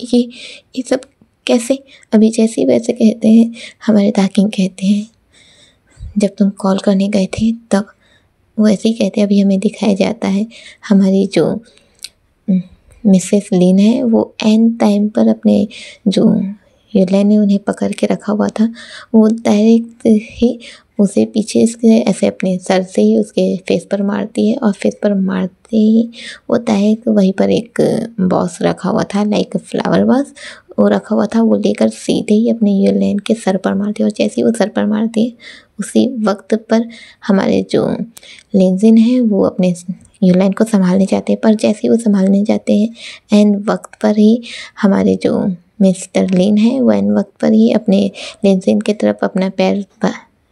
ये सब कैसे? अभी जैसे वैसे कहते हैं हमारे दाकिन कहते हैं जब तुम कॉल करने गए थे तब, वो ऐसे ही कहते हैं। अभी हमें दिखाया जाता है हमारी जो मिसेस लिन है वो एन टाइम पर अपने जो यूलेन ने उन्हें पकड़ के रखा हुआ था, वो डायरेक्ट ही उसे पीछे इसके ऐसे अपने सर से ही उसके फेस पर मारती है और फेस पर मारते ही वो डायरेक्ट वहीं पर एक बॉस रखा हुआ था, लाइक फ्लावर बॉस वो रखा हुआ था, वो लेकर सीधे ही अपने यूलेन के सर पर मारती है। और जैसे ही वो सर पर मारती है उसी वक्त पर हमारे जो लिनजिन है वो अपने यूलेन को संभालने जाते हैं, पर जैसे ही वो संभालने जाते हैं एन वक्त पर ही हमारे जो मिस्टर लिन है वो एन वक्त पर ही अपने लिनजिन की तरफ अपना पैर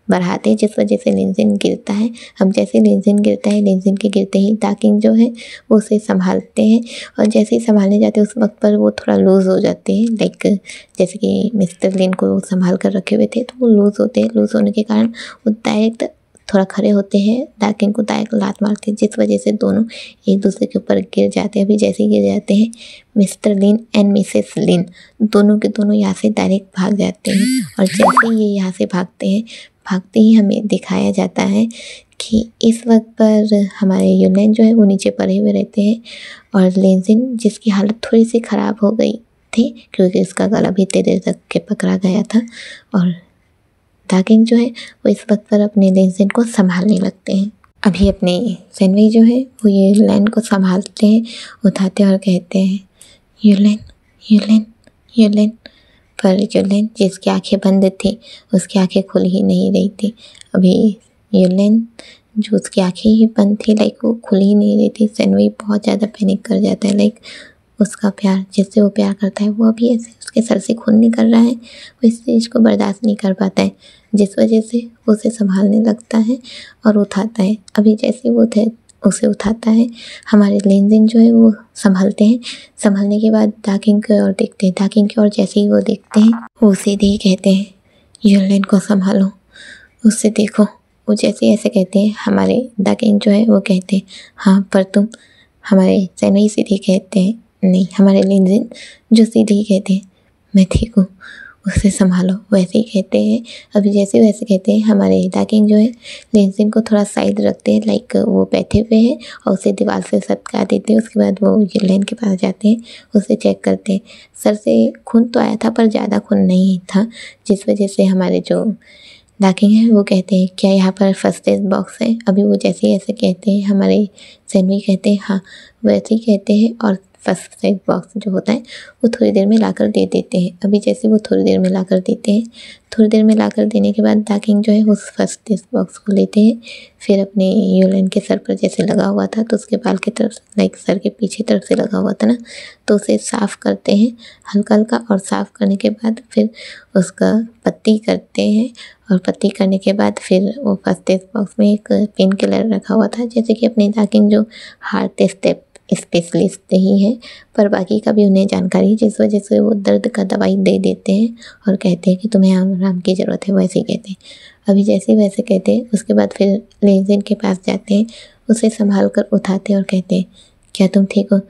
बढ़ाते हैं, जिस वजह से लिनजिन गिरता है। अब जैसे लिनजिन गिरता है, लिनजिन के गिरते ही दाकिन जो है वो उसे संभालते हैं और जैसे ही संभालने जाते हैं उस वक्त पर वो थोड़ा लूज़ हो जाते हैं, लाइक जैसे कि मिस्टर लिन को संभाल कर रखे हुए थे तो वो लूज़ होते हैं। लूज़ होने के कारण वो डायरेक्ट थोड़ा खड़े होते हैं, दाकिन को डायरेक्ट लात मारते हैं, जिस वजह से दोनों एक दूसरे के ऊपर गिर जाते हैं। अभी जैसे ही गिर जाते हैं मिस्टर लिन एंड मिसेस लिन दोनों के दोनों यहाँ से डायरेक्ट भाग जाते हैं और जैसे ही ये यहाँ से भागते हैं, भागते ही हमें दिखाया जाता है कि इस वक्त पर हमारे यूलेन जो है वो नीचे पड़े हुए रहते हैं और लिनजिन जिसकी हालत थोड़ी सी ख़राब हो गई थी क्योंकि उसका गला भी देर तक के पकड़ा गया था, और दाकिन जो है वो इस वक्त पर अपने लिनजिन को संभालने लगते हैं। अभी अपने सनमई जो है वो यूलेन को संभालते हैं, उठाते हैं और कहते हैं यूलेन यूलेन यूलेन। पर यूलेन जिसकी आंखें बंद थी उसकी आंखें खुल ही नहीं रही थी। अभी यूलेन जो उसकी आंखें ही बंद थी, लाइक वो खुल ही नहीं रही थी। सनमई बहुत ज़्यादा पैनिक कर जाता है, लाइक उसका प्यार जिससे वो प्यार करता है वो अभी ऐसे उसके सर से खून निकल रहा है, वो इस चीज़ को बर्दाश्त नहीं कर पाता है, जिस वजह से वो उसे संभालने लगता है और उठाता है। अभी जैसे वो उसे उठाता है हमारे लिनजिन जो है वो संभालते हैं। संभालने के बाद दाकिन की ओर देखते हैं, दाकिन की ओर जैसे ही वो देखते हैं वो सीधे ही कहते हैं यूलेन को संभालो, उससे देखो। वो जैसे ऐसे कहते हैं हमारे दाकिन जो है वो कहते हैं हाँ पर तुम। हमारे सनमई सीधे कहते हैं नहीं, हमारे लिनजिन जो सीधे ही कहते हैं मैं ठीक हूँ, उसे संभालो, वैसे ही कहते हैं। अभी जैसे वैसे कहते हैं हमारे दाकिन जो है लिनजिन को थोड़ा साइड रखते हैं, लाइक वो बैठे हुए हैं और उसे दीवार से सटका देते हैं। उसके बाद वो यूलेन के पास जाते हैं, उसे चेक करते हैं। सर से खून तो आया था पर ज़्यादा खून नहीं था, जिस वजह से हमारे जो दाकिन है वो कहते हैं क्या यहाँ पर फर्स्ट एड बॉक्स है? अभी वो जैसे ही ऐसे कहते हैं हमारे सनमई कहते हैं हाँ, वैसे ही कहते हैं और फर्स्ट एड बॉक्स जो होता है वो थोड़ी देर में लाकर दे देते हैं। अभी जैसे वो थोड़ी देर में लाकर देते हैं, थोड़ी देर में लाकर देने के बाद दाकिन जो है उस फर्स्ट एड बॉक्स को लेते हैं, फिर अपने यूलेन के सर पर जैसे लगा हुआ था तो उसके बाल की तरफ लाइक सर के पीछे तरफ से लगा हुआ था ना, तो उसे साफ़ करते हैं हल्का हल्का, और साफ़ करने के बाद फिर उसका पट्टी करते हैं और पट्टी करने के बाद फिर वो फर्स्ट एड बॉक्स में एक पेन किलर रखा हुआ था। जैसे कि अपने दाकिन जो हार्ट स्टेप स्पेशलिस्ट ही है पर बाकी का भी उन्हें जानकारी है, जिस वजह से वो दर्द का दवाई दे देते हैं और कहते हैं कि तुम्हें आराम की ज़रूरत है, वैसे ही कहते हैं। अभी जैसे वैसे कहते हैं उसके बाद फिर लिनजिन के पास जाते हैं, उसे संभाल कर उठाते हैं और कहते हैं क्या तुम ठीक हो?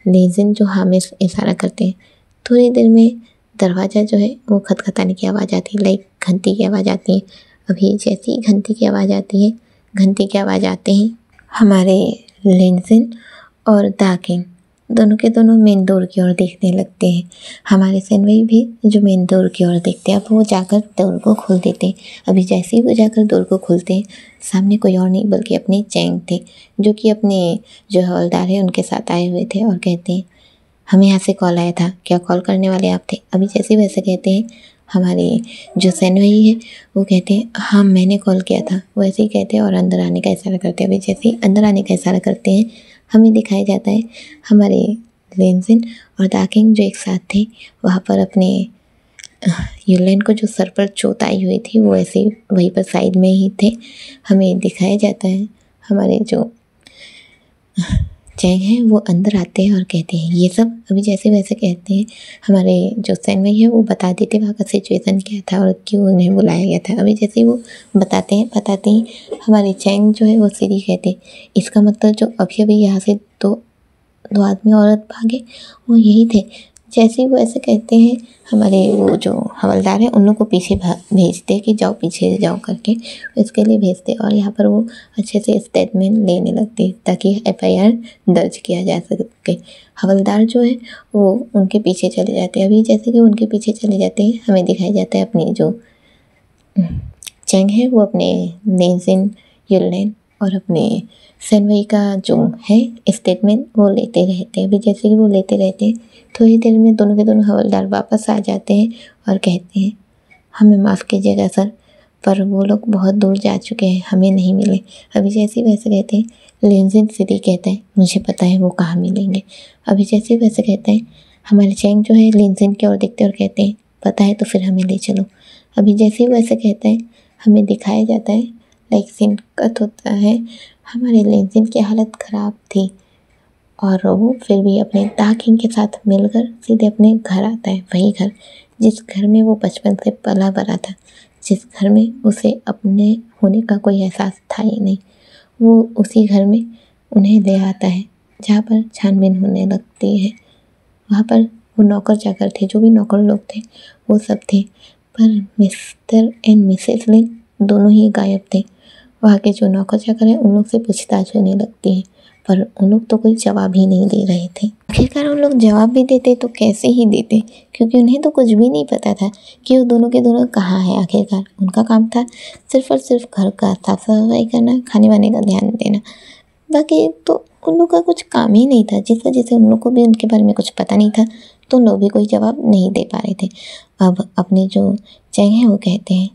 लिनजिन जो हाँ में इशारा करते हैं। थोड़ी देर में दरवाज़ा जो है वो खटखटाने की आवाज़ आती है, लाइक घंटी की आवाज़ आती है। अभी जैसी ही घंटी की आवाज़ आती है, घंटी की आवाज़ आते ही हमारे लिनजिन और दाकिन दोनों के दोनों मेन डोर की ओर देखने लगते हैं। हमारे सनमई भी जो मेन डोर की ओर देखते हैं, अब वो जाकर डोर को खोल देते हैं। अभी जैसे ही वो जाकर डोर को खोलते हैं सामने कोई और नहीं बल्कि अपने चैंग थे, जो कि अपने जो हवलदार है उनके साथ आए हुए थे और कहते हैं हमें यहाँ से कॉल आया था, क्या कॉल करने वाले आप थे? अभी जैसे वैसे कहते हैं हमारे जो सनमई है वो कहते हैं हाँ मैंने कॉल किया था, वैसे ही कहते हैं और अंदर आने का इशारा करते हैं। अभी जैसे ही अंदर आने का इशारा करते हैं हमें दिखाया जाता है हमारे लेनजिन और दाकिंग जो एक साथ थे वहाँ पर अपने यूलेन को जो सर पर चोट आई हुई थी वो ऐसे वहीं पर साइड में ही थे। हमें दिखाया जाता है हमारे जो चैंग हैं वो अंदर आते हैं और कहते हैं ये सब अभी जैसे वैसे कहते हैं। हमारे जो सैनवई है वो बता देते वहाँ का सिचुएशन क्या था और क्यों उन्हें बुलाया गया था। अभी जैसे वो बताते ही हमारे चैंग जो है वो सीधी कहते इसका मतलब जो अभी अभी यहाँ से दो आदमी औरत भागे वो यही थे। जैसे वो ऐसे कहते हैं हमारे वो जो हवलदार है उन लोग को पीछे भेजते कि जाओ पीछे जाओ करके, इसके लिए भेजते और यहाँ पर वो अच्छे से स्टेटमेंट लेने लगते ताकि FIR दर्ज किया जा सके। हवलदार जो है वो उनके पीछे चले जाते हैं। अभी जैसे कि उनके पीछे चले जाते हैं हमें दिखाया जाता है अपनी जो चैंग है वो अपने लेनजिन यूलेन और अपने सैनवई का जो है स्टेटमेंट वो लेते रहते हैं। अभी जैसे कि वो लेते रहते हैं थोड़ी देर में दोनों के दोनों हवलदार वापस आ जाते हैं और कहते हैं हमें माफ़ कीजिएगा सर, पर वो लोग बहुत दूर जा चुके हैं, हमें नहीं मिले। अभी जैसे वैसे कहते हैं लेनजिन सीधी कहता है मुझे पता है वो कहाँ मिलेंगे। अभी जैसे वैसे कहते हैं हमारे चैंग जो है लेनजिन की ओर देखते और कहते हैं पता है तो फिर हमें ले चलो। अभी जैसे वैसे कहते हैं हमें दिखाया जाता है लाइक सीन कट होता है। हमारे लेनजिन की हालत ख़राब थी और वो फिर भी अपने दाकिंग के साथ मिलकर सीधे अपने घर आता है, वही घर जिस घर में वो बचपन से पला बड़ा था, जिस घर में उसे अपने होने का कोई एहसास था ही नहीं। वो उसी घर में उन्हें ले आता है जहाँ पर छानबीन होने लगती है। वहाँ पर वो नौकर चाकर थे, जो भी नौकर लोग थे वो सब थे, पर मिस्टर एंड मिसेस लिन दोनों ही गायब थे। वहाँ के जो नौकर चाकर हैं उन लोग से पूछताछ होने लगती है पर उन लोग तो कोई जवाब ही नहीं दे रहे थे। आखिरकार उन लोग जवाब भी देते तो कैसे ही देते, क्योंकि उन्हें तो कुछ भी नहीं पता था कि वो दोनों के दोनों कहाँ हैं। आखिरकार उनका काम था सिर्फ और सिर्फ घर का साफ सफाई करना, खाने वाने का ध्यान देना, बाकी तो उन लोग का कुछ काम ही नहीं था। जिस वजह से उन लोग को भी उनके बारे में कुछ पता नहीं था तो उन लोग भी कोई जवाब नहीं दे पा रहे थे। अब अपने जो चैंग हैं वो कहते हैं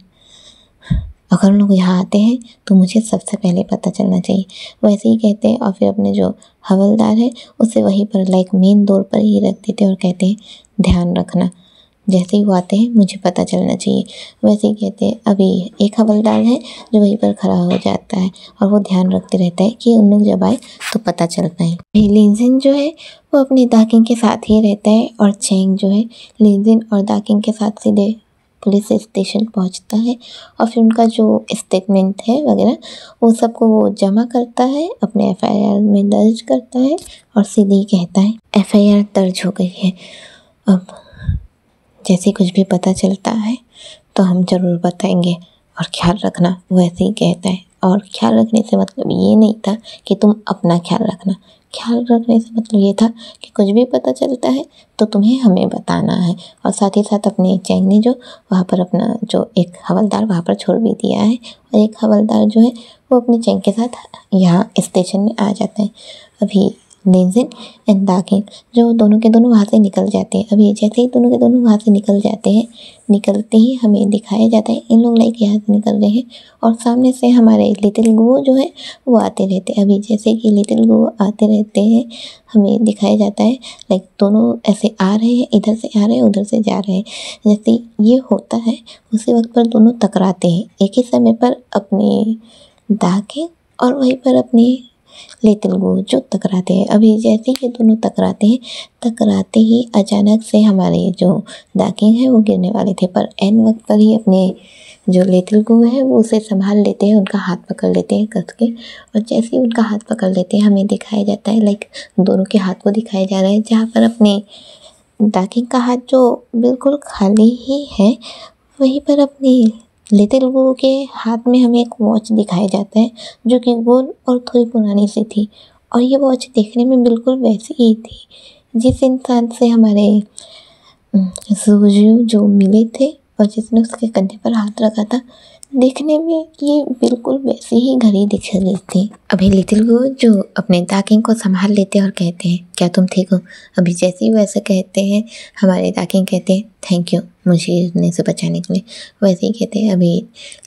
अगर उन लोग यहाँ आते हैं तो मुझे सबसे पहले पता चलना चाहिए। वैसे ही कहते हैं और फिर अपने जो हवलदार है उसे वहीं पर लाइक मेन डोर पर ही रख देते और कहते हैं ध्यान रखना, जैसे ही वो आते हैं मुझे पता चलना चाहिए। वैसे ही कहते हैं अभी एक हवलदार है जो वहीं पर खड़ा हो जाता है और वो ध्यान रखते रहता है कि उन लोग जब आए तो पता चल पाए। लेनजिन जो है वो अपने दाकिंग के साथ ही रहता है और चैंग जो है लेनजिन और दाकिंग के साथ सीधे पुलिस स्टेशन पहुंचता है और फिर उनका जो स्टेटमेंट है वगैरह वो सबको वो जमा करता है, अपने FIR में दर्ज करता है और सीधे ही कहता है FIR दर्ज हो गई है। अब जैसे कुछ भी पता चलता है तो हम ज़रूर बताएंगे और ख्याल रखना, वो ऐसे ही कहता है। और ख्याल रखने से मतलब ये नहीं था कि तुम अपना ख्याल रखना, ख्याल रखने से मतलब ये था कि कुछ भी पता चलता है तो तुम्हें हमें बताना है। और साथ ही साथ अपने चैंग ने जो वहाँ पर अपना जो एक हवलदार वहाँ पर छोड़ भी दिया है और एक हवलदार जो है वो अपने चैंग के साथ यहाँ स्टेशन में आ जाता है। अभी लेनजिन एंड दाकिंग जो दोनों के दोनों वहाँ से निकल जाते हैं। अभी जैसे ही दोनों के दोनों वहाँ से निकल जाते हैं, निकलते ही हमें दिखाया जाता है इन लोग लाइक यहाँ से निकल रहे हैं और सामने से हमारे लिटिल गो जो है वो आते रहते हैं। अभी जैसे कि लिटिल गो आते रहते हैं हमें दिखाया जाता है लाइक दोनों ऐसे आ रहे हैं, इधर से आ रहे हैं उधर से जा रहे हैं। जैसे ये होता है उसी वक्त पर दोनों टकराते हैं एक ही समय पर, अपने दाकिंग और वहीं पर अपने लिटिल गो जो टकराते हैं। अभी जैसे ही दोनों टकराते हैं, टकराते ही अचानक से हमारे जो दाकिंग है वो गिरने वाले थे, पर एन वक्त पर ही अपने जो लिटिल गो है वो उसे संभाल लेते हैं, उनका हाथ पकड़ लेते हैं कस के। और जैसे ही उनका हाथ पकड़ लेते हैं हमें दिखाया जाता है लाइक दोनों के हाथ को दिखाया जा रहा है, जहाँ पर अपने दाकिंग का हाथ जो बिल्कुल खाली ही है वहीं पर अपने लिटिल गो के हाथ में हमें एक वॉच दिखाया जाता है जो कि गोल और थोड़ी पुरानी सी थी। और ये वॉच देखने में बिल्कुल वैसी ही थी जिस इंसान से हमारे ज़ूजू जो मिले थे और जिसने उसके कंधे पर हाथ रखा था, देखने में ये बिल्कुल वैसी ही घड़ी दिख रही थी। अभी लिटिल गो जो अपने दाकिंग को संभाल लेते हैं और कहते हैं क्या तुम ठीक हो। अभी जैसे ही वैसे कहते हैं हमारे दाकिंग कहते हैं थैंक यू, मुझे गिरने से बचाने के लिए। वैसे ही कहते हैं। अभी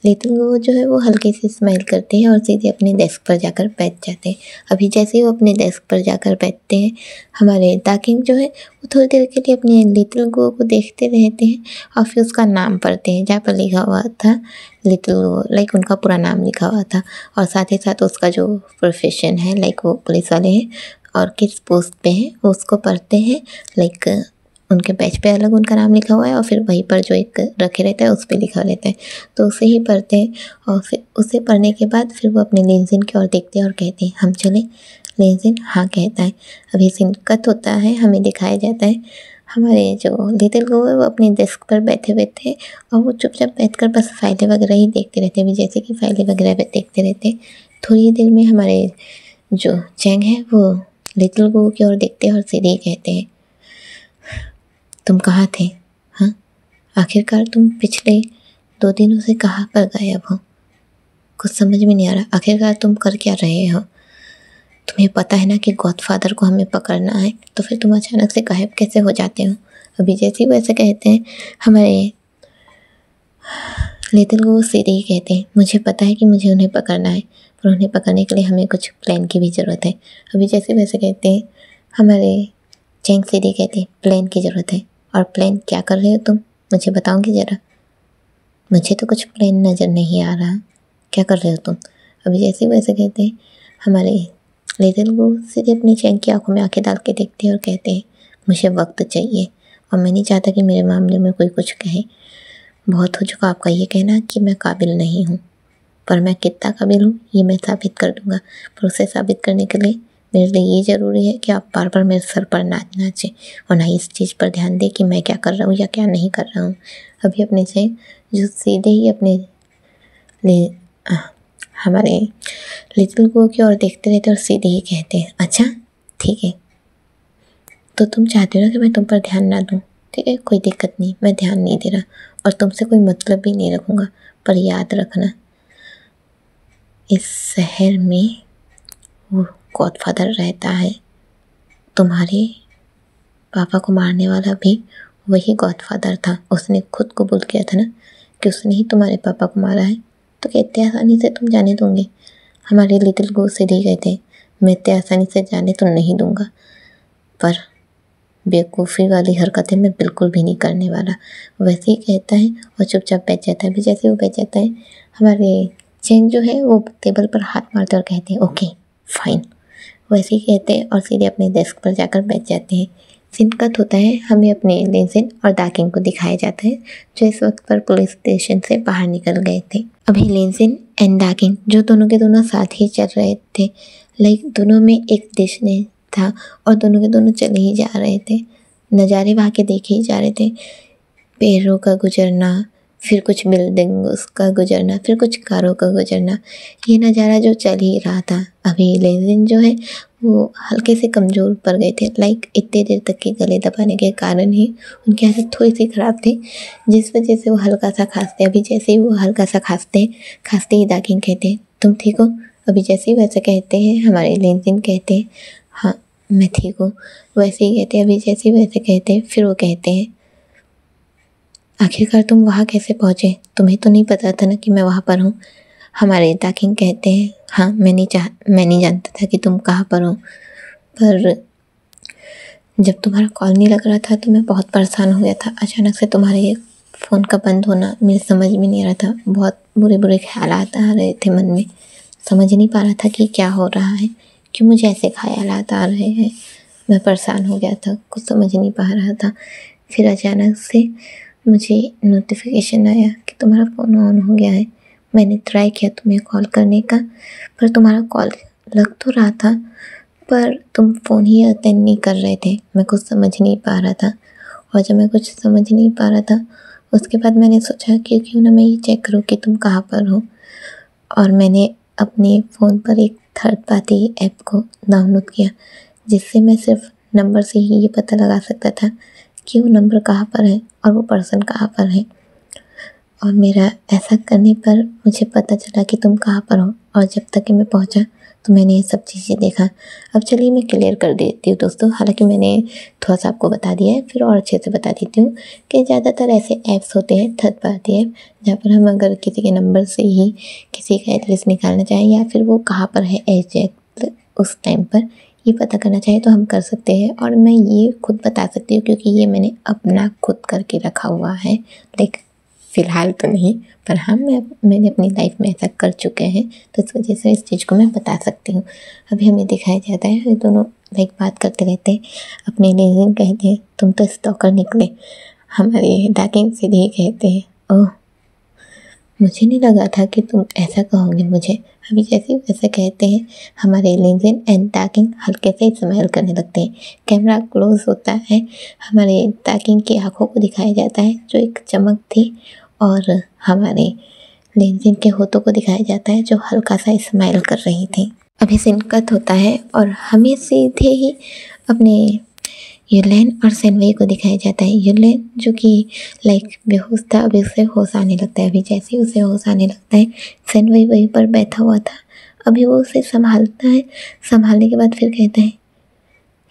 लिटिल गो जो है वो हल्के से स्माइल करते हैं और सीधे अपने डेस्क पर जाकर बैठ जाते हैं। अभी जैसे ही वो अपने डेस्क पर जाकर बैठते हैं, हमारे दाकिंग जो है वो थोड़ी देर के लिए अपने लिटिल गो को देखते रहते हैं और फिर उसका नाम पढ़ते हैं, जहाँ पर लिखा हुआ था लिटिल गो, लाइक उनका पूरा नाम लिखा हुआ था। और साथ ही साथ उसका जो प्रोफेशन है, लाइक वो पुलिस वाले हैं और किस पोस्ट पे हैं वो उसको पढ़ते हैं। लाइक उनके बैच पे अलग उनका नाम लिखा हुआ है और फिर वहीं पर जो एक रखे रहता है उस पर लिखा रहता है, तो उसे ही पढ़ते हैं। और फिर उसे पढ़ने के बाद फिर वो अपने लेनजिन की ओर देखते हैं और कहते हैं हम चलें। लेनजिन हाँ कहता है। अभी सीन कट होता है, हमें दिखाया जाता है हमारे जो लिटिल गो है वो अपने डेस्क पर बैठे हुए थे और वो चुपचाप बैठकर बस फाइलें वगैरह ही देखते रहते हैं। अभी जैसे कि फाइलें वगैरह देखते रहते हैं, थोड़ी ही देर में हमारे जो चैंग है वो लिटिल गो की ओर देखते हैं और सीधे ही कहते हैं तुम कहाँ थे? हाँ, आखिरकार तुम पिछले 2 दिनों से कहाँ पर गायब हो? कुछ समझ में नहीं आ रहा, आखिरकार तुम कर क्या रहे हो? तुम्हें पता है ना कि गॉडफादर को हमें पकड़ना है, तो फिर तुम अचानक से गायब कैसे हो जाते हो? अभी जैसे ही वैसे कहते हैं, हमारे लिटिल गो सीधे ही कहते हैं मुझे पता है कि मुझे उन्हें पकड़ना है, पर उन्हें पकड़ने के लिए हमें कुछ प्लान की भी ज़रूरत है। अभी जैसे वैसे कहते हैं, हमारे चैंग सीधे कहते हैं प्लान की ज़रूरत है। और प्लान क्या कर रहे हो तुम? मुझे बताओगे ज़रा? मुझे तो कुछ प्लान नज़र नहीं आ रहा, क्या कर रहे हो तुम? अभी जैसे वैसे कहते हैं, हमारे लिटिल गो सीधे अपनी चैंग की आंखों में आंखें डाल के देखते हैं और कहते हैं मुझे वक्त चाहिए और मैं नहीं चाहता कि मेरे मामले में कोई कुछ कहे। बहुत हो चुका आपका ये कहना कि मैं काबिल नहीं हूँ, पर मैं कितना काबिल हूँ ये मैं साबित कर दूँगा। पर उसे साबित करने के लिए मेरे लिए ये ज़रूरी है कि आप बार बार मेरे सर पर ना नाचें और ना इस चीज़ पर ध्यान दें कि मैं क्या कर रहा हूँ या क्या नहीं कर रहा हूँ। अभी अपने से जो सीधे ही अपने हमारे लिटिल गो की ओर देखते रहते और सीधे ही कहते हैं अच्छा ठीक है, तो तुम चाहते हो ना कि मैं तुम पर ध्यान ना दूँ? ठीक है, कोई दिक्कत नहीं, मैं ध्यान नहीं दे रहा और तुमसे कोई मतलब भी नहीं रखूँगा। पर याद रखना, इस शहर में वो गॉडफादर रहता है। तुम्हारे पापा को मारने वाला भी वही गॉडफादर था। उसने खुद कबूल किया था ना कि उसने ही तुम्हारे पापा को मारा है, तो क्या इतनी आसानी से तुम जाने दोगे? हमारे लिटिल गो से दी गए थे, मैं इतनी आसानी से जाने तो नहीं दूंगा, पर बेवकूफ़ी वाली हरकतें मैं बिल्कुल भी नहीं करने वाला। वैसे ही कहता है और चुपचाप बैठ जाता है। अभी जैसे वो बैठ जाता है, हमारे चैंग जो है वो टेबल पर हाथ मारते और कहते हैं ओके फाइन। वैसे ही कहते हैं और सीधे अपने डेस्क पर जाकर बैठ जाते हैं। सीन कट होता है, हमें अपने लेनजिन और दाकिंग को दिखाया जाता है जो इस वक्त पर पुलिस स्टेशन से बाहर निकल गए थे। अभी लेनजिन एंड दाकिंग जो दोनों के दोनों साथ ही चल रहे थे, लाइक दोनों में एक डिशने था और दोनों के दोनों चले ही जा रहे थे। नज़ारे वहाँ के देखे ही जा रहे थे, पेड़ों का गुजरना, फिर कुछ बिल्डिंग्स का गुजरना, फिर कुछ कारों का गुजरना, ये नज़ारा जो चल ही रहा था। अभी लेनजिन जो है वो हल्के से कमज़ोर पड़ गए थे, लाइक इतने देर तक के गले दबाने के कारण ही उनकी हालत थोड़ी सी ख़राब थी, जिस वजह से वो हल्का सा खांसते। अभी जैसे ही वो हल्का सा खांसते ही दाकिंग कहते हैं तुम ठीक हो? अभी जैसे ही वैसे कहते हैं, हमारे लेनजिन कहते हैं हाँ मैं ठीक हूँ। वैसे ही कहते हैं। अभी जैसे ही वैसे कहते हैं, फिर वो कहते हैं आखिरकार तुम वहाँ कैसे पहुँचे? तुम्हें तो नहीं पता था ना कि मैं वहाँ पर हूँ? हमारे दाकिंग कहते हैं हाँ मैं नहीं जानता था कि तुम कहाँ पर हो, पर जब तुम्हारा कॉल नहीं लग रहा था तो मैं बहुत परेशान हो गया था। अचानक से तुम्हारे फ़ोन का बंद होना मेरे समझ में नहीं आ रहा था, बहुत बुरे बुरे ख्यालात आ रहे थे मन में, समझ नहीं पा रहा था कि क्या हो रहा है, क्यों मुझे ऐसे ख्यालात आ रहे हैं। मैं परेशान हो गया था, कुछ समझ नहीं पा रहा था। फिर अचानक से मुझे नोटिफिकेशन आया कि तुम्हारा फ़ोन ऑन हो गया है। मैंने ट्राई किया तुम्हें कॉल करने का, पर तुम्हारा कॉल लग तो रहा था पर तुम फ़ोन ही अटेंड नहीं कर रहे थे। मैं कुछ समझ नहीं पा रहा था, और जब मैं कुछ समझ नहीं पा रहा था उसके बाद मैंने सोचा कि क्यों ना मैं ये चेक करूँ कि तुम कहाँ पर हो। और मैंने अपने फ़ोन पर एक थर्ड पार्टी ऐप को डाउनलोड किया, जिससे मैं सिर्फ नंबर से ही ये पता लगा सकता था कि वो नंबर कहाँ पर है और वो पर्सन कहाँ पर है। और मेरा ऐसा करने पर मुझे पता चला कि तुम कहाँ पर हो, और जब तक कि मैं पहुँचा तो मैंने ये सब चीज़ें देखा। अब चलिए मैं क्लियर कर देती हूँ दोस्तों, हालांकि मैंने थोड़ा सा आपको बता दिया है, फिर और अच्छे से बता देती हूँ कि ज़्यादातर ऐसे ऐप्स होते हैं थर्ड पार्टी ऐप, जहाँ पर हम अगर किसी के नंबर से ही किसी का एड्रेस निकालना चाहें या फिर वो कहाँ पर है एग्जैक्ट उस टाइम पर ये पता करना चाहे तो हम कर सकते हैं। और मैं ये खुद बता सकती हूँ क्योंकि ये मैंने अपना खुद करके रखा हुआ है, लाइक फ़िलहाल तो नहीं, पर हाँ मैंने अपनी लाइफ में ऐसा कर चुके हैं, तो इस वजह से इस चीज़ को मैं बता सकती हूँ। अभी हमें दिखाया जाता है, ये दोनों लाइक बात करते रहते हैं, अपने लिए कहते हैं तुम तो स्टॉकर निकले, हमारे डाकिंग से ये कहते हैं ओह मुझे नहीं लगा था कि तुम ऐसा कहोगे मुझे। अभी जैसे वैसे कहते हैं, हमारे लेंजिन एंड टाकिंग हल्के से स्माइल करने लगते हैं। कैमरा क्लोज होता है, हमारे टाकिंग की आंखों को दिखाया जाता है जो एक चमक थी, और हमारे लेंजिन के होठों को दिखाया जाता है जो हल्का सा स्माइल कर रही थी। अभी सीन कट होता है और हमें सीधे ही अपने यूलेन और सेनवई को दिखाया जाता है। यूलेन जो कि लाइक बेहोश था, अभी उसे होश आने लगता है। अभी जैसे ही उसे होश आने लगता है, सेनवई वहीं पर बैठा हुआ था, अभी वो उसे संभालता है। संभालने के बाद फिर कहता है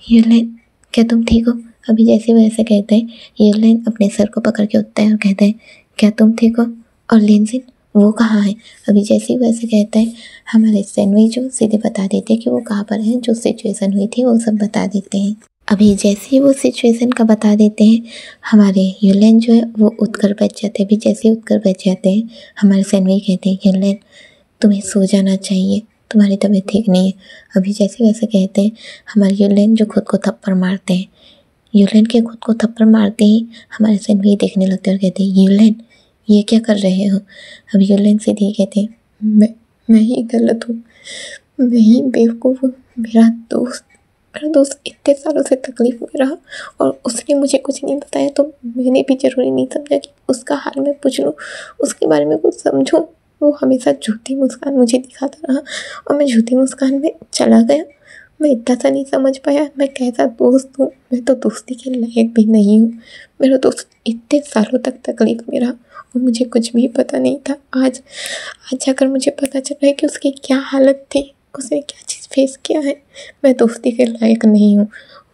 यूलेन क्या तुम ठीक हो। अभी जैसे वो ऐसे कहते हैं, यूलेन अपने सर को पकड़ के उठता है और कहता है क्या तुम ठीक हो, और लेंजिन वो कहाँ है। अभी जैसे ही वो ऐसे कहता है, हमारे सेनवई जो सीधे बता देते हैं कि वो कहाँ पर है, जो सिचुएशन हुई थी वो सब बता देते हैं। अभी जैसे ही वो सिचुएशन का बता देते हैं, हमारे यूलेन जो है वो उठकर बैठ जाते हैं। अभी जैसे ही उठकर बैठ जाते हैं, हमारे सेनवई कहते हैं यूलेन तुम्हें सो जाना चाहिए, तुम्हारी तबीयत ठीक नहीं है। अभी जैसे वैसे कहते हैं, हमारे यूलेन जो खुद को थप्पड़ मारते हैं, यूलेन के खुद को थप्पड़ मारते ही हमारे सेनवई देखने लगते हैं और कहते हैं यूलेन ये क्या कर रहे हो। अभी यूलेन सीधे ही कहते हैं मैं ही गलत हूँ, मैं ही बेवकूफ़ हूँ। मेरा दोस्त इतने सालों से तकलीफ में रहा और उसने मुझे कुछ नहीं बताया, तो मैंने भी ज़रूरी नहीं समझा कि उसका हाल मैं पूछ लूँ, उसके बारे में कुछ समझूँ। वो हमेशा झूठी मुस्कान मुझे दिखाता रहा और मैं झूठी मुस्कान में चला गया। मैं इतना सा नहीं समझ पाया मैं कैसा दोस्त हूँ, मैं तो दोस्ती के लायक भी नहीं हूँ। मेरा दोस्त इतने सालों तक तकलीफ में रहा और मुझे कुछ भी पता नहीं था। आज जाकर मुझे पता चल रहा है कि उसकी क्या हालत थी, उसने क्या चीज़ फेस किया है। मैं दोस्ती के लायक नहीं हूँ,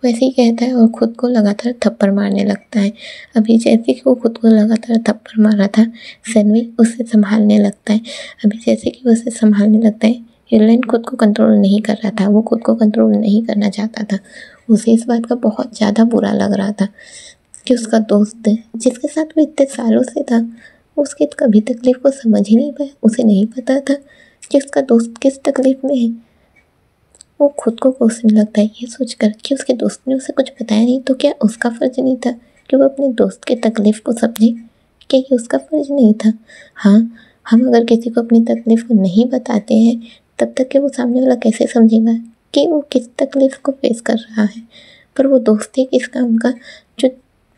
वैसे ही कहता है और ख़ुद को लगातार थप्पड़ मारने लगता है। अभी जैसे कि वो खुद को लगातार थप्पड़ मार रहा था, सेनवई उसे संभालने लगता है। अभी जैसे कि वो उसे संभालने लगता है, यूलेन खुद को कंट्रोल नहीं कर रहा था, वो खुद को कंट्रोल नहीं करना चाहता था। उसे इस बात का बहुत ज़्यादा बुरा लग रहा था कि उसका दोस्त जिसके साथ वो इतने सालों से था, उसकी कभी तकलीफ़ को समझ ही नहीं पाया। उसे नहीं पता था कि उसका दोस्त किस तकलीफ़ में है। वो खुद को कोसने लगता है ये सोचकर कि उसके दोस्त ने उसे कुछ बताया नहीं, तो क्या उसका फ़र्ज़ नहीं था कि वो अपने दोस्त की तकलीफ़ को समझे? क्या ये उसका फ़र्ज़ नहीं था? हाँ, हम अगर किसी को अपनी तकलीफ़ को नहीं बताते हैं, तब तक कि वो सामने वाला कैसे समझेगा कि वो किस तकलीफ़ को फेस कर रहा है। पर वो दोस्त ही किस काम का जो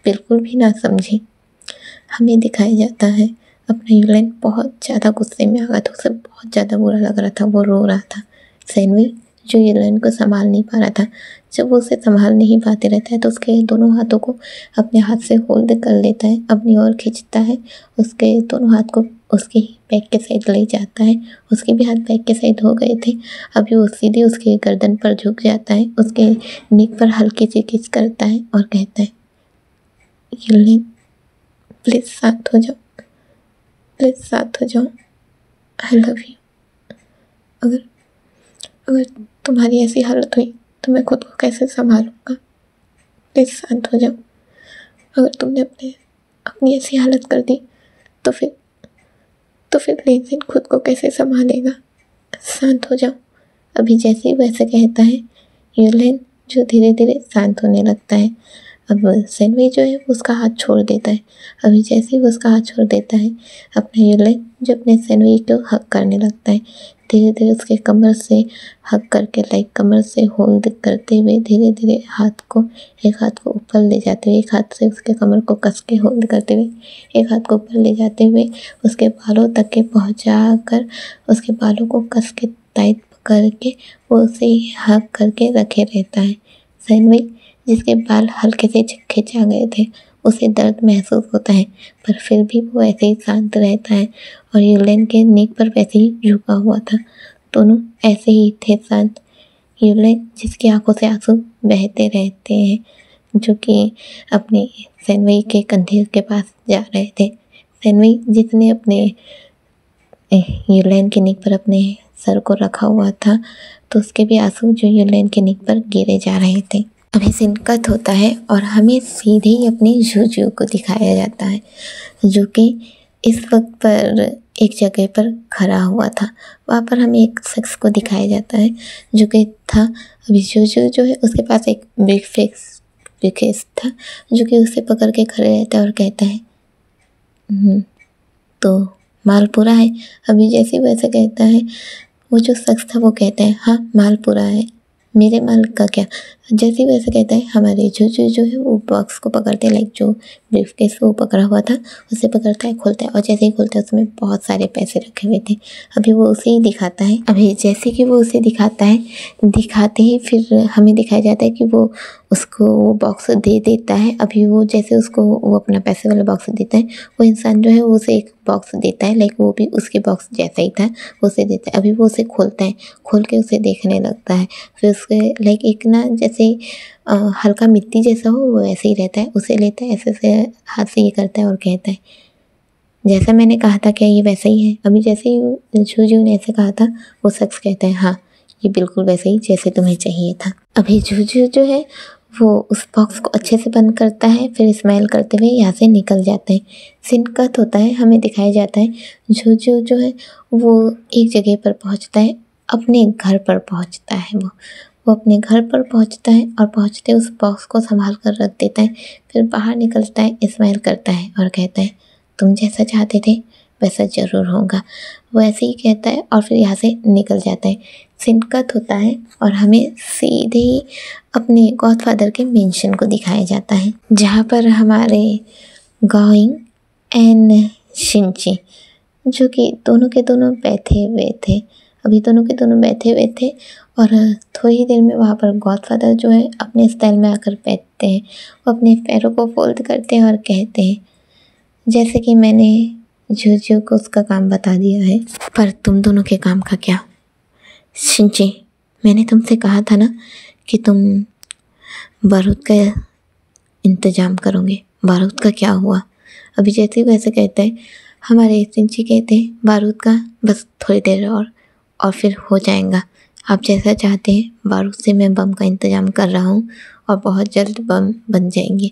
बिल्कुल भी ना समझे। हमें दिखाया जाता है अपना यूलेन बहुत ज़्यादा गुस्से में आ गया था, उसे बहुत ज़्यादा बुरा लग रहा था, वो रो रहा था। सेनवई जो यूलेन को संभाल नहीं पा रहा था, जब वो उसे संभाल नहीं पाते रहता है तो उसके दोनों हाथों को अपने हाथ से होल्ड कर लेता है, अपनी ओर खींचता है, उसके दोनों हाथ को उसके बैक के साइड ले जाता है। उसके भी हाथ बैक के साइड हो गए थे। अभी वो सीधे उसके गर्दन पर झुक जाता है, उसके नेक पर हल्की सी किस करता है और कहता है यूलेन प्लीज़ शांत हो जाओ, प्लीज़ शांत हो जाओ, आई लव यू। अगर तुम्हारी ऐसी हालत हुई तो मैं खुद को कैसे संभालूंगा, प्लीज़ शांत हो जाओ। अगर तुमने अपनी ऐसी हालत कर दी तो फिर लेंजिन खुद को कैसे संभालेगा, शांत हो जाओ। अभी जैसे ही वैसे कहता है, यूलेन जो धीरे धीरे शांत होने लगता है। अब सेनवई जो है उसका हाथ छोड़ देता है। अभी जैसे ही वो उसका हाथ छोड़ देता है, अपने यूलेन जो अपने सेनवई को हक करने लगता है। धीरे धीरे उसके कमर से हक करके लाइक कमर से होल्ड करते हुए धीरे धीरे एक हाथ को ऊपर ले जाते हुए, एक हाथ से उसके कमर को कस के होल्ड करते हुए, एक हाथ को ऊपर ले जाते हुए उसके बालों तक के पहुँचा कर उसके बालों को कस के टाइट करके वो उसे हक करके रखे रहता है। सेनवई जिसके बाल हल्के से खिंचा गए थे, उसे दर्द महसूस होता है, पर फिर भी वो ऐसे ही शांत रहता है और यूलेन के नेक पर वैसे ही झुका हुआ था। दोनों ऐसे ही थे शांत। यूलेन जिसकी आंखों से आंसू बहते रहते हैं, जो कि अपने सेनवई के कंधे के पास जा रहे थे। सेनवई जिसने अपने यूलेन के नीक पर अपने सर को रखा हुआ था, तो उसके भी आंसू जो यूलेन के नीक पर गिरे जा रहे थे। अभी सीन कट होता है और हमें सीधे ही अपने जूजू को दिखाया जाता है, जो कि इस वक्त पर एक जगह पर खड़ा हुआ था। वहाँ पर हमें एक शख्स को दिखाया जाता है जो कि था, अभी जूजू जो है उसके पास एक ब्रीफकेस था, जो कि उसे पकड़ के खड़े रहता है और कहता है तो माल पूरा है। अभी जैसे वैसे कहता है, वो जो शख्स था वो कहता है हाँ माल पूरा है। मेरे माल का क्या? जैसे वैसे कहता है, हमारे जो है वो बॉक्स को पकड़ते हैं, लाइक जो ब्रीफकेस वो पकड़ा हुआ था उसे पकड़ता है, खोलता है, और जैसे ही खोलता है उसमें बहुत सारे पैसे रखे हुए थे। अभी वो उसे ही दिखाता है। अभी जैसे कि वो उसे दिखाता है, दिखाते ही फिर हमें दिखाया जाता है कि वो उसको वो बॉक्स दे देता है। अभी वो जैसे उसको वो अपना पैसे वाला बॉक्स देता है, वो इंसान जो है वो उसे एक बॉक्स देता है, लाइक वो भी उसके बॉक्स जैसा ही था, उसे देता है। अभी वो उसे खोलता है, खोल के उसे देखने लगता है। फिर उसके लाइक एक ना जैसे हल्का मिट्टी जैसा हो वो ऐसे ही रहता है, उसे लेता है, ऐसे से हाथ से ये करता है और कहता है जैसा मैंने कहा था क्या ये वैसा ही है? अभी जैसे ही जूजू ने ऐसे कहा था, वो शख्स कहता है हाँ ये बिल्कुल वैसे ही जैसे तुम्हें चाहिए था। अभी जूजू जो है वो उस बॉक्स को अच्छे से बंद करता है, फिर स्माइल करते हुए यहाँ से निकल जाता है। सीन कट होता है, हमें दिखाया जाता है जूजू जो है वो एक जगह पर पहुँचता है, अपने घर पर पहुँचता है। वो अपने घर पर पहुँचता है और पहुँचते उस बॉक्स को संभाल कर रख देता है, फिर बाहर निकलता है, स्माइल करता है और कहता है तुम जैसा चाहते थे वैसा ज़रूर होगा। वो ऐसे ही कहता है और फिर यहाँ से निकल जाता है। सीन कट होता है और हमें सीधे ही अपने गॉडफादर के मेंशन को दिखाया जाता है, जहाँ पर हमारे गोइंग एंड शिनची जो कि दोनों के दोनों बैठे हुए थे। अभी दोनों के दोनों बैठे हुए थे और थोड़ी देर में वहाँ पर गॉडफादर जो है अपने स्टाइल में आकर बैठते हैं। वो अपने पैरों को फोल्ड करते हैं और कहते हैं जैसे कि मैंने जूजू को उसका काम बता दिया है, पर तुम दोनों के काम का क्या? शिनची, मैंने तुमसे कहा था ना कि तुम बारूद का इंतज़ाम करोगे, बारूद का क्या हुआ? अभी जैसे ही वैसे कहते हैं, हमारे शिनची कहते हैं बारूद का बस थोड़ी देर और फिर हो जाएगा। आप जैसा चाहते हैं, बारूद से मैं बम का इंतज़ाम कर रहा हूँ और बहुत जल्द बम बन जाएंगे।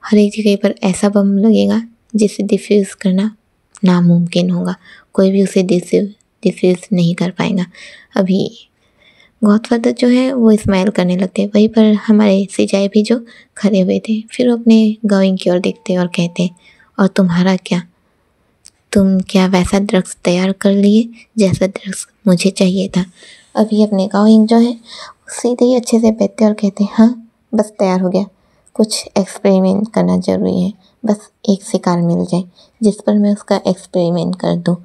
हर एक जगह पर ऐसा बम लगेगा जिसे डिफ्यूज़ करना नामुमकिन होगा, कोई भी उसे डिफ्यूज़ नहीं कर पाएगा। अभी गॉडफादर जो है वो स्माइल करने लगते हैं, वहीं पर हमारे सिजाई भी जो खड़े हुए थे, फिर अपने गोइंग की ओर देखते हैं और कहते हैं और तुम्हारा क्या? तुम क्या वैसा ड्रग्स तैयार कर लिए जैसा ड्रग्स मुझे चाहिए था? अभी अपने गोइंग जो है सीधे ही अच्छे से बैठते हैं और कहते हैं हाँ बस तैयार हो गया, कुछ एक्सपेरिमेंट करना ज़रूरी है, बस एक शिकार मिल जाए जिस पर मैं उसका एक्सपेरिमेंट कर दूँ।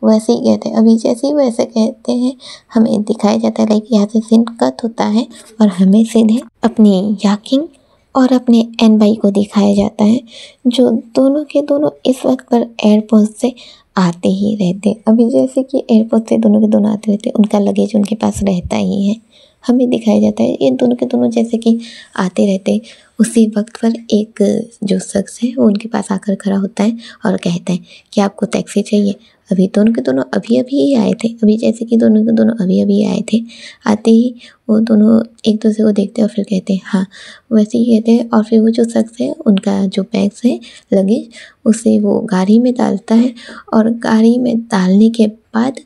वैसे ही कहते हैं। अभी जैसे ही वैसे कहते हैं, हमें दिखाया जाता है लाइक यहाँ से सीन कट होता है और हमें सीधे अपनी याकिंग और अपने एन बाई को दिखाया जाता है, जो दोनों के दोनों इस वक्त पर एयरपोर्ट से आते ही रहते। अभी जैसे कि एयरपोर्ट से दोनों के दोनों आते रहते, उनका लगेज उनके पास रहता ही है। हमें दिखाया जाता है ये दोनों के दोनों जैसे कि आते रहते, उसी वक्त पर एक जो शख्स है वो उनके पास आकर खड़ा होता है और कहता है कि आपको टैक्सी चाहिए? अभी दोनों के दोनों अभी अभी ही आए थे। अभी जैसे कि दोनों के दोनों अभी अभी आए थे, आते ही वो दोनों एक दूसरे को देखते हैं और फिर कहते हैं हाँ, वैसे ही कहते हैं। और फिर वो जो शख्स है उनका जो बैग्स है लगेज, उसे वो गाड़ी में डालता है और गाड़ी में डालने के बाद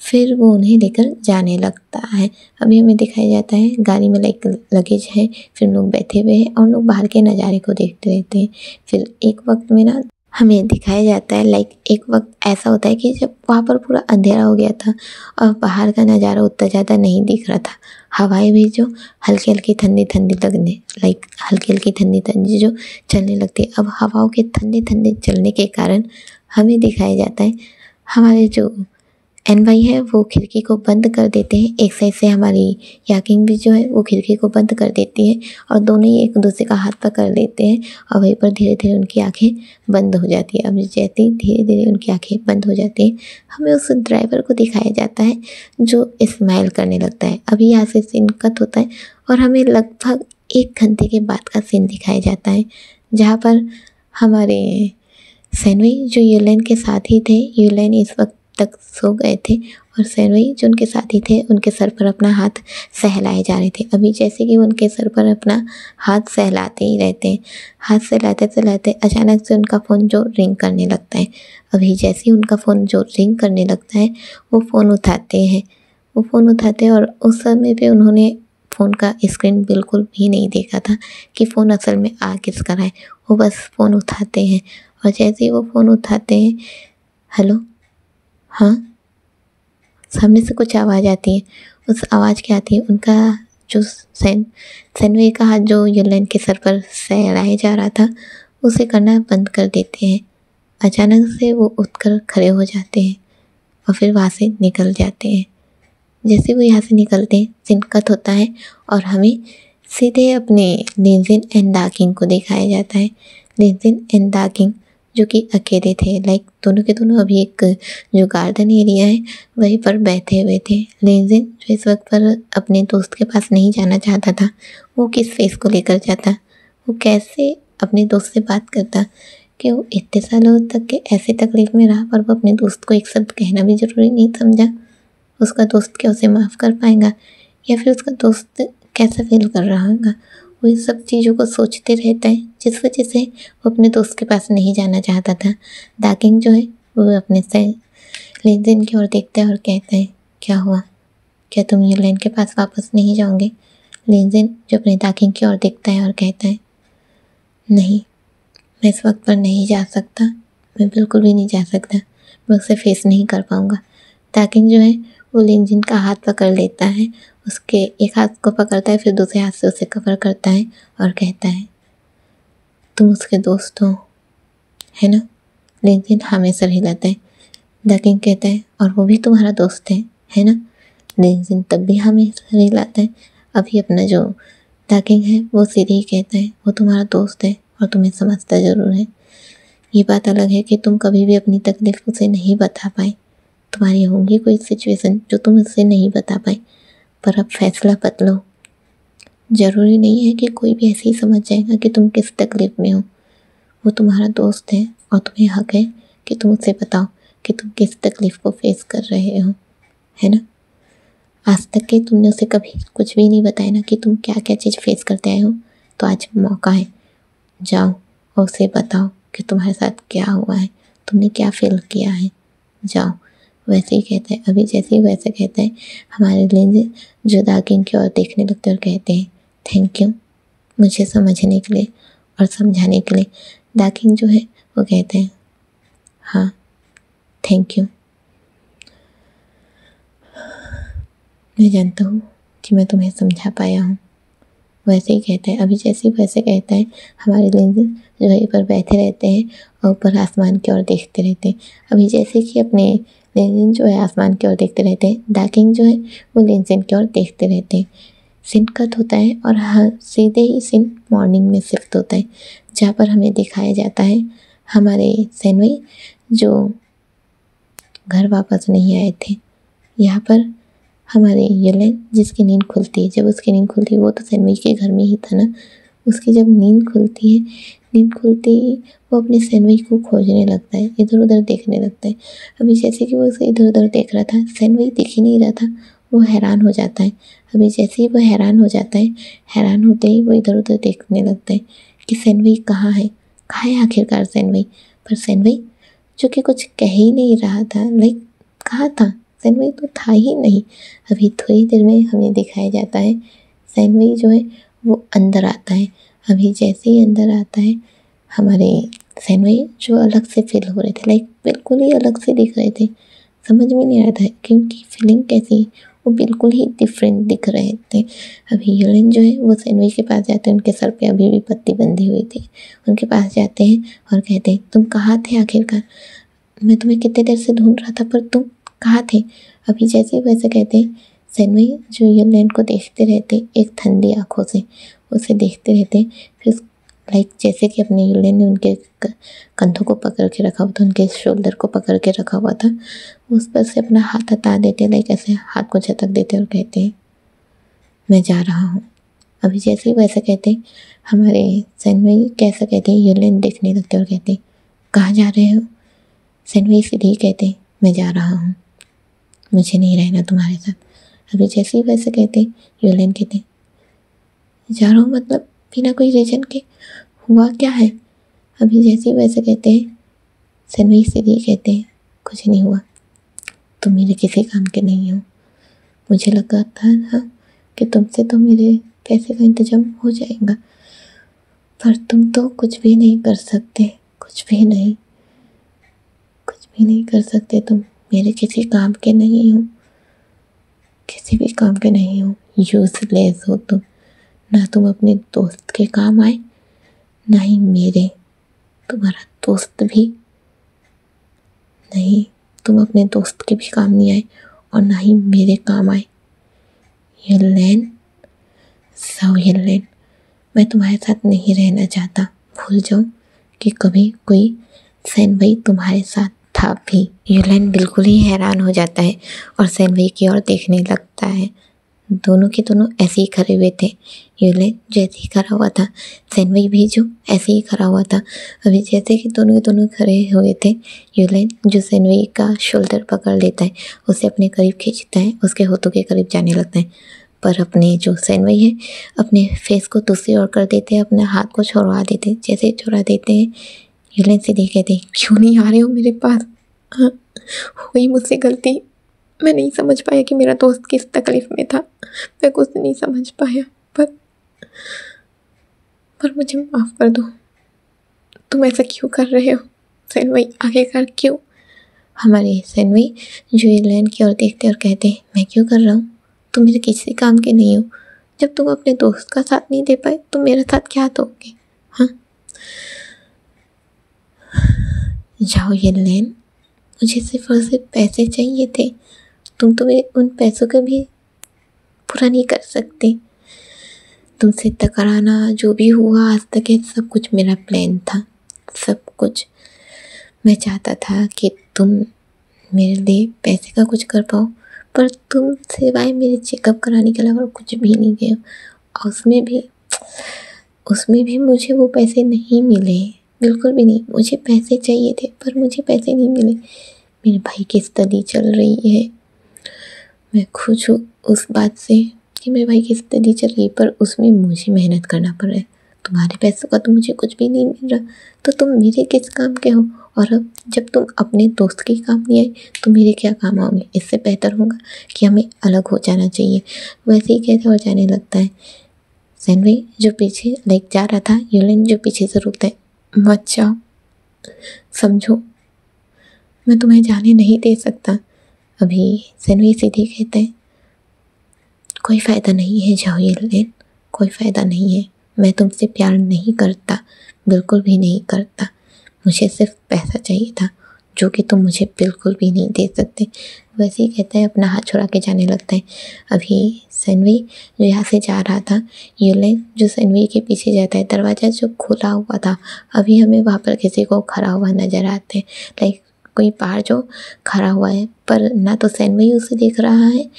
फिर वो उन्हें लेकर जाने लगता है। अभी हमें दिखाया जाता है गाड़ी में लाइक लगेज है, फिर लोग बैठे हुए हैं और लोग बाहर के नज़ारे को देखते रहते हैं। फिर एक वक्त में ना हमें दिखाया जाता है लाइक एक वक्त ऐसा होता है कि जब वहाँ पर पूरा अंधेरा हो गया था और बाहर का नज़ारा उतना ज़्यादा नहीं दिख रहा था, हवाएं भी जो हल्की हल्की ठंडी ठंडी लगने लाइक हल्की हल्की ठंडी ठंडी जो चलने लगती है। अब हवाओं के ठंडे ठंडे चलने के कारण हमें दिखाया जाता है हमारे जो NY है वो खिड़की को बंद कर देते हैं। एक साइड से हमारी याकिंग भी जो है वो खिड़की को बंद कर देती है और दोनों ही एक दूसरे का हाथ पकड़ लेते हैं और वहीं पर धीरे धीरे उनकी आंखें बंद हो जाती है। अब जैसे ही धीरे धीरे उनकी आंखें बंद हो जाती हैं, हमें उस ड्राइवर को दिखाया जाता है जो स्माइल करने लगता है। अभी यहाँ से सीन कट होता है और हमें लगभग 1 घंटे के बाद का सीन दिखाया जाता है, जहाँ पर हमारे सैनवी जो यूलेन के साथी थे, यूलेन इस वक्त तक सो गए थे और सैनवी जो उनके साथी थे उनके सर पर अपना हाथ सहलाए जा रहे थे। अभी जैसे कि उनके सर पर अपना हाथ सहलाते ही रहते हैं, हाथ सहलाते सहलाते अचानक से उनका फ़ोन जो रिंग करने लगता है। अभी जैसे ही उनका फ़ोन जो रिंग करने लगता है वो फ़ोन उठाते हैं, और उस समय पे उन्होंने फ़ोन का स्क्रीन बिल्कुल भी नहीं देखा था कि फ़ोन असल में आ किसका रहा है। वो बस फ़ोन उठाते हैं और जैसे ही वो फ़ोन उठाते हैं, हेलो, हाँ, सामने से कुछ आवाज़ आती है। उस आवाज़ क्या आती है, उनका जो सैनवी का हाथ जो यूलेन के सर पर सहलाया जा रहा था उसे करना बंद कर देते हैं। अचानक से वो उठकर खड़े हो जाते हैं और फिर वहाँ से निकल जाते हैं। जैसे वो यहाँ से निकलते हैं, सीन कट होता है और हमें सीधे अपने लिनजिन एंड दाकिंग को दिखाया जाता है। लिनजिन एंड दाकिंग जो कि अकेले थे, लाइक दोनों के दोनों अभी एक जो गार्डन एरिया है वहीं पर बैठे हुए थे। लिनजिन जो इस वक्त पर अपने दोस्त के पास नहीं जाना चाहता था, वो किस फेस को लेकर जाता, वो कैसे अपने दोस्त से बात करता कि वो इतने सालों तक के ऐसे तकलीफ़ में रहा पर वो अपने दोस्त को एक शब्द कहना भी ज़रूरी नहीं समझा। उसका दोस्त क्या उसे माफ़ कर पाएगा या फिर उसका दोस्त कैसा फील कर रहा होगा, वो इस सब चीज़ों को सोचते रहता है, जिस वजह से वो अपने दोस्त के पास नहीं जाना चाहता था। दाकिंग जो है वो अपने से लिनजिन की ओर देखता है और कहता है, क्या हुआ, क्या तुम यूलेन के पास वापस नहीं जाओगे? लिनजिन जो अपने दाकिंग की ओर देखता है और कहता है, नहीं, मैं इस वक्त पर नहीं जा सकता, मैं बिल्कुल भी नहीं जा सकता, मैं उसे फेस नहीं कर पाऊँगा। दाकिंग जो है वो लिनजिन का हाथ पकड़ लेता है, उसके एक हाथ को पकड़ता है, फिर दूसरे हाथ से उसे कवर करता है और कहता है, तुम उसके दोस्त हो, है ना? लिनजिन हमें सर हिलाता है। दाकिंग कहता है, और वो भी तुम्हारा दोस्त है ना? लिनजिन तब भी हमें सर हिलाता है। अभी अपना जो दाकिंग है वो सीधे ही कहता है, वो तुम्हारा दोस्त है और तुम्हें समझता ज़रूर है। ये बात अलग है कि तुम कभी भी अपनी तकलीफ़ उसे नहीं बता पाए, तुम्हारी होंगी कोई सिचुएशन जो तुम उससे नहीं बता पाए, पर अब फैसला बदलो। ज़रूरी नहीं है कि कोई भी ऐसे ही समझ जाएगा कि तुम किस तकलीफ़ में हो। वो तुम्हारा दोस्त है और तुम्हें हक है कि तुम उसे बताओ कि तुम किस तकलीफ़ को फेस कर रहे हो, है ना? आज तक के तुमने उसे कभी कुछ भी नहीं बताया ना कि तुम क्या क्या चीज़ फेस करते आए हो, तो आज मौका है, जाओ और उसे बताओ कि तुम्हारे साथ क्या हुआ है, तुमने क्या फील किया है, जाओ। वैसे ही कहता है। अभी जैसे ही वैसे कहता है, हमारे लिनजिन जो दाकिंग की ओर देखने लगते हैं और कहते हैं, थैंक यू मुझे समझने के लिए और समझाने के लिए। दाकिंग जो है वो कहते हैं, हाँ, थैंक यू, मैं जानता हूँ कि मैं तुम्हें समझा पाया हूँ। वैसे ही कहता है। अभी जैसे ही वैसे कहता है, हमारे लिनजिन जो वहीं पर बैठे रहते हैं और ऊपर आसमान की ओर देखते रहते हैं। अभी जैसे कि अपने लिनजिन जो है आसमान की ओर देखते रहते हैं, दाकिंग जो है वो लिनजिन की ओर देखते रहते हैं। सीन कट होता है और हाँ, सीधे ही सीन मॉर्निंग में शिफ्ट होता है, जहाँ पर हमें दिखाया जाता है हमारे सैनवी जो घर वापस नहीं आए थे। यहाँ पर हमारे यूलेन जिसकी नींद खुलती है, जब उसकी नींद खुलती है, वो तो सैनवी के घर में ही था ना, उसकी जब नींद खुलती है, नींद खुलते ही वो अपने सैनवी को खोजने लगता है, इधर उधर देखने लगता है। अभी जैसे कि वो उसे इधर उधर देख रहा था, सैनवी दिख ही नहीं रहा था, वो हैरान हो जाता है। अभी जैसे ही वो हैरान हो जाता है, हैरान होते ही वो इधर उधर देखने लगता है कि सैनवी कहाँ है आखिरकार सैनवी। पर सैनवी जो कि कुछ कह ही नहीं रहा था, लाइक कहाँ था सैनवी, तो था ही नहीं। अभी थोड़ी देर में हमें दिखाया जाता है सैनवी जो है वो अंदर आता है। अभी जैसे ही अंदर आता है, हमारे सैनवी जो अलग से फील हो रहे थे, लाइक बिल्कुल ही अलग से दिख रहे थे, समझ में नहीं आ रहा था कि उनकी फीलिंग कैसी, वो बिल्कुल ही डिफरेंट दिख रहे थे। अभी यूलेन जो है वो सैनवी के पास जाते हैं, उनके सर पे अभी भी पट्टी बंधी हुई थी, उनके पास जाते हैं और कहते हैं, तुम कहाँ थे आखिरकार, मैं तुम्हें कितने देर से ढूंढ रहा था पर तुम कहाँ थे? अभी जैसे ही वैसे कहते सैनवी जो यूलेन को देखते रहते एक ठंडी आंखों से, उसे देखते रहते। फिर लाइक जैसे कि अपने यूलेन ने उनके कंधों को पकड़ के रखा हुआ था, उनके शोल्डर को पकड़ के रखा हुआ था, उस पर से अपना हाथ हटा देते, लाइक ऐसे हाथ को झटक देते और कहते मैं जा रहा हूँ। अभी जैसे ही वैसे कहते हमारे सैनवी कैसा कहते यूलेन देखने लगते और कहते कहाँ जा रहे हो? सैनवी सीधे ही कहते मैं जा रहा हूँ, मुझे नहीं रहना तुम्हारे साथ। अभी जैसे ही वैसे कहते यूलेन कहते जा रहा हूँ मतलब बिना कोई रीजन के, हुआ क्या है? अभी जैसे ही वैसे कहते हैं सैनवी सीधे ही कहते हैं कुछ नहीं हुआ, तुम मेरे किसी काम के नहीं हो। मुझे लगा था कि तुमसे तो मेरे पैसे का इंतजाम हो जाएगा, पर तुम तो कुछ भी नहीं कर सकते, कुछ भी नहीं कर सकते। तुम मेरे किसी काम के नहीं हो, किसी भी काम के नहीं हो, यूजलेस हो तुम। ना तुम अपने दोस्त के काम आए, ना ही मेरे, तुम्हारा दोस्त भी नहीं, तुम अपने दोस्त के भी काम नहीं आए और ना ही मेरे काम आए। यूलेन, मैं तुम्हारे साथ नहीं रहना चाहता। भूल जाओ कि कभी कोई सैनवी तुम्हारे साथ था भी। यूलेन बिल्कुल ही हैरान हो जाता है और सैनवी की ओर देखने लगता है। दोनों के दोनों ऐसे ही खड़े हुए थे। यूलेन जैसे ही खड़ा हुआ था, सैनवी भी जो ऐसे ही खड़ा हुआ था। अभी जैसे कि दोनों के दोनों खड़े हुए थे, यूलेन जो सैनवी का शोल्डर पकड़ लेता है, उसे अपने करीब खींचता है, उसके होठों के करीब जाने लगता है। पर अपने जो सैनवी है अपने फेस को दूसरी ओर कर देते हैं, अपने हाथ को छुड़वा देते। जैसे ही छुड़ा देते हैं यूलेन सीधे कहते हैं क्यों नहीं आ रहे हो मेरे पास? हाँ, हुई मुझसे गलती, मैं नहीं समझ पाया कि मेरा दोस्त किस तकलीफ में था, मैं कुछ नहीं समझ पाया, पर मुझे माफ़ कर दो। तुम ऐसा क्यों कर रहे हो सैनवी? आखिरकार क्यों? हमारे सैनवी जो यूलेन की ओर देखते और कहते मैं क्यों कर रहा हूँ? तुम मेरे किसी काम के नहीं हो। जब तुम अपने दोस्त का साथ नहीं दे पाए तो मेरे साथ क्या दोगे? हाँ, जाओ यूलेन, मुझे सिर्फ और सिर्फ पैसे चाहिए थे। तुम तो मेरे उन पैसों का भी पूरा नहीं कर सकते। तुमसे टकराना जो भी हुआ आज तक है सब कुछ मेरा प्लान था, सब कुछ। मैं चाहता था कि तुम मेरे लिए पैसे का कुछ कर पाओ, पर तुम सिवाय मेरे चेकअप कराने के अलावा कुछ भी नहीं गए। और उसमें भी मुझे वो पैसे नहीं मिले, बिल्कुल भी नहीं। मुझे पैसे चाहिए थे पर मुझे पैसे नहीं मिले। मेरे भाई की स्टडी चल रही है, मैं खुश हूँ उस बात से कि मेरे भाई की स्टडी चल रही है, पर उसमें मुझे मेहनत करना पड़ रहा है। तुम्हारे पैसों का तो मुझे कुछ भी नहीं मिल रहा, तो तुम मेरे किस काम के हो? और अब जब तुम अपने दोस्त के काम नहीं आए तो मेरे क्या काम आओगे? इससे बेहतर होगा कि हमें अलग हो जाना चाहिए। वैसे ही कहते और जाने लगता है। सैनवी जो पीछे लाइक जा रहा था, यूलेन जो पीछे से रुकता है, मत जाओ, समझो मैं तुम्हें जाने नहीं दे सकता। अभी सैनवी सीधे कहते हैं कोई फ़ायदा नहीं है, जाओ यूलेन, कोई फ़ायदा नहीं है। मैं तुमसे प्यार नहीं करता, बिल्कुल भी नहीं करता। मुझे सिर्फ पैसा चाहिए था जो कि तुम मुझे बिल्कुल भी नहीं दे सकते। वैसे ही कहता है, अपना हाथ छुड़ा के जाने लगता है। अभी सैनवी जो यहाँ से जा रहा था, यूलेन जो सैनवी के पीछे जाता है, दरवाज़ा जो खुला हुआ था, अभी हमें वहाँ पर किसी को खड़ा हुआ नज़र आते हैं। लाइक कोई बाहर जो खड़ा हुआ है, पर ना तो सैनवी उसे देख रहा है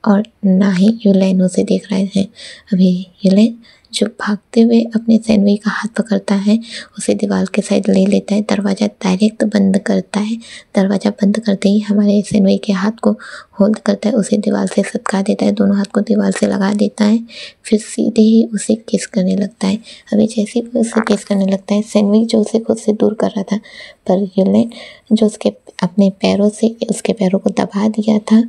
और ना ही यूलेन उसे देख रहे हैं। अभी यूलेन जो भागते हुए अपने सैनवी का हाथ पकड़ता है, उसे दीवार के साइड ले लेता है, दरवाज़ा डायरेक्ट बंद करता है। दरवाज़ा बंद करते ही हमारे सैनवी के हाथ को होल्ड करता है, उसे दीवार से सटका देता है, दोनों हाथ को दीवार से लगा देता है, फिर सीधे ही उसे किस करने लगता है। अभी जैसे ही उसे किस करने लगता है, सैनवी जो उसे खुद से दूर कर रहा था, पर यूलेन जो उसके अपने पैरों से उसके पैरों को दबा दिया था,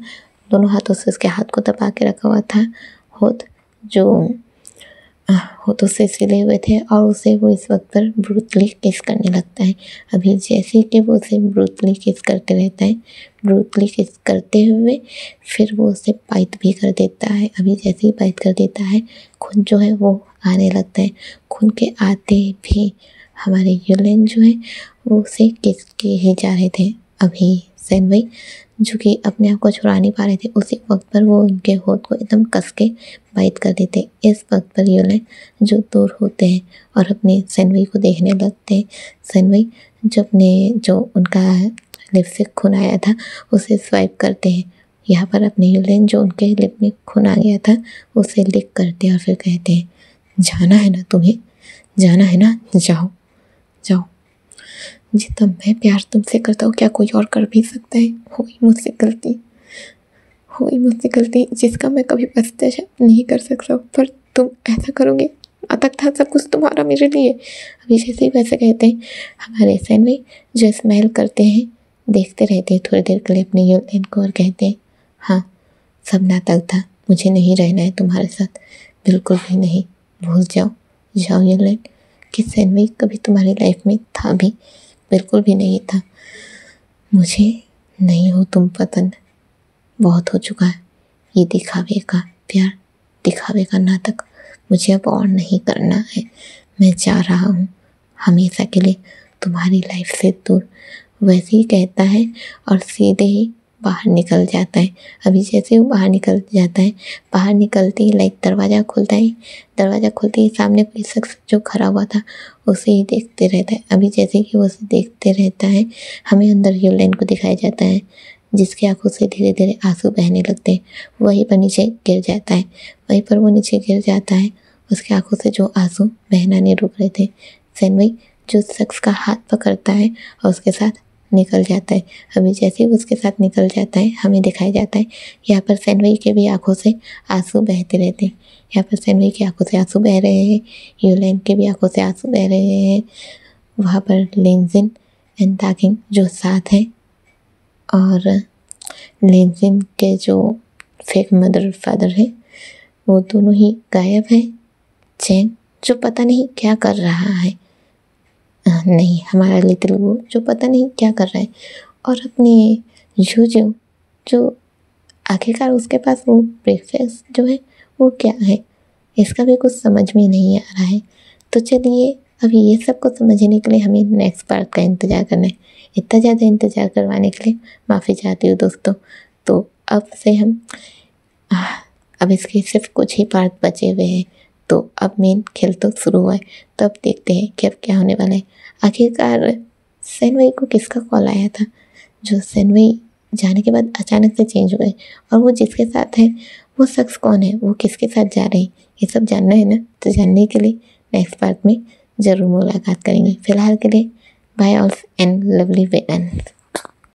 दोनों हाथों से उसके हाथ को दबा के रखा हुआ था, होठों से सिले हुए थे, और उसे वो इस वक्त पर ब्रूटली किस करने लगता है। अभी जैसे कि वो उसे ब्रूटली किस करते रहता है, ब्रूटली किस करते हुए फिर वो उसे बाइट भी कर देता है। अभी जैसे ही बाइट कर देता है, खून जो है वो आने लगता है। खून के आते भी हमारे यूलेन जो है वो उसे किस के ही जा रहे थे। अभी सैनवी जो कि अपने आप को छुड़ा नहीं पा रहे थे, उसी वक्त पर वो उनके होठ को एकदम कस के बाइट कर देते। इस वक्त पर यूलेन जो दूर होते हैं और अपने सनवई को देखने लगते हैं। सनवई जो उनका लिपस्टिक खून आया था उसे स्वाइप करते हैं। यहाँ पर अपने यूलेन जो उनके लिप में खून आ गया था उसे लिक करते हैं और फिर कहते हैं, जाना है ना तुम्हें, जाना है ना, जाओ जाओ। जितना मैं प्यार तुमसे करता हूँ क्या कोई और कर भी सकता है? हुई मुझसे गलती जिसका मैं कभी पश्चाताप नहीं कर सकता, पर तुम ऐसा करोगे? अतक था सब कुछ तुम्हारा मेरे लिए। अभी जैसे ही वैसे कहते हैं, हमारे सैनवी जो स्माइल करते हैं, देखते रहते हैं थोड़ी देर के लिए अपने यूलेन को और कहते हैं, हाँ सब नाटक था, मुझे नहीं रहना है तुम्हारे साथ, बिल्कुल भी नहीं, भूल जाओ, जाओ यूलेन। कि सैनवी कभी तुम्हारी लाइफ में था भी बिल्कुल भी नहीं था। मुझे नहीं हो तुम पसंद, बहुत हो चुका है ये दिखावे का प्यार, दिखावे का नाटक, मुझे अब और नहीं करना है। मैं जा रहा हूँ हमेशा के लिए तुम्हारी लाइफ से दूर। वैसे ही कहता है और सीधे ही बाहर निकल जाता है। अभी जैसे वो बाहर निकल जाता है, बाहर निकलते ही लाइक दरवाज़ा खुलता है। दरवाज़ा खुलते ही सामने कोई शख्स जो खड़ा हुआ था उसे ही देखते रहता है। अभी जैसे कि वो उसे देखते रहता है, हमें अंदर यूलेन को दिखाया जाता है जिसकी आंखों से धीरे धीरे आंसू बहने लगते हैं। वहीं पर नीचे गिर जाता है, वहीं पर वो नीचे गिर जाता है। उसकी आंखों से जो आंसू बहना नहीं रुक रहे थे। सैनवी जो शख्स का हाथ पकड़ता है और उसके साथ निकल जाता है। अभी जैसे ही उसके साथ निकल जाता है, हमें दिखाया जाता है यहाँ पर सैनवी के भी आंखों से आंसू बहते रहते हैं। यहाँ पर सैनवी की आंखों से आंसू बह रहे हैं, यूलेन के भी आंखों से आंसू बह रहे हैं। वहाँ पर लिनजिन एंड ताकिन जो साथ हैं और लिनजिन के जो फेक मदर फादर है वो दोनों ही गायब हैं। चैंग जो पता नहीं क्या कर रहा है, नहीं हमारा लिटिल वो जो पता नहीं क्या कर रहा है, और अपने जूजू जो आखिरकार उसके पास वो ब्रेकफास्ट जो है वो क्या है, इसका भी कुछ समझ में नहीं आ रहा है। तो चलिए अभी ये सब को समझने के लिए हमें नेक्स्ट पार्ट का इंतज़ार करना है। इतना ज़्यादा इंतज़ार करवाने के लिए माफ़ी चाहती हूँ दोस्तों। तो अब से हम अब इसके सिर्फ कुछ ही पार्ट बचे हुए हैं, तो अब मेन खेल तो शुरू हुआ है। तो अब देखते हैं कि अब क्या होने वाला है। आखिरकार सैनवी को किसका कॉल आया था जो सैनवी जाने के बाद अचानक से चेंज हो गए, और वो जिसके साथ है वो शख्स कौन है, वो किसके साथ जा रहे हैं, ये सब जानना है ना। तो जानने के लिए नेक्स्ट पार्ट में ज़रूर मुलाकात करेंगे। फिलहाल के लिए bye all and lovely vegans.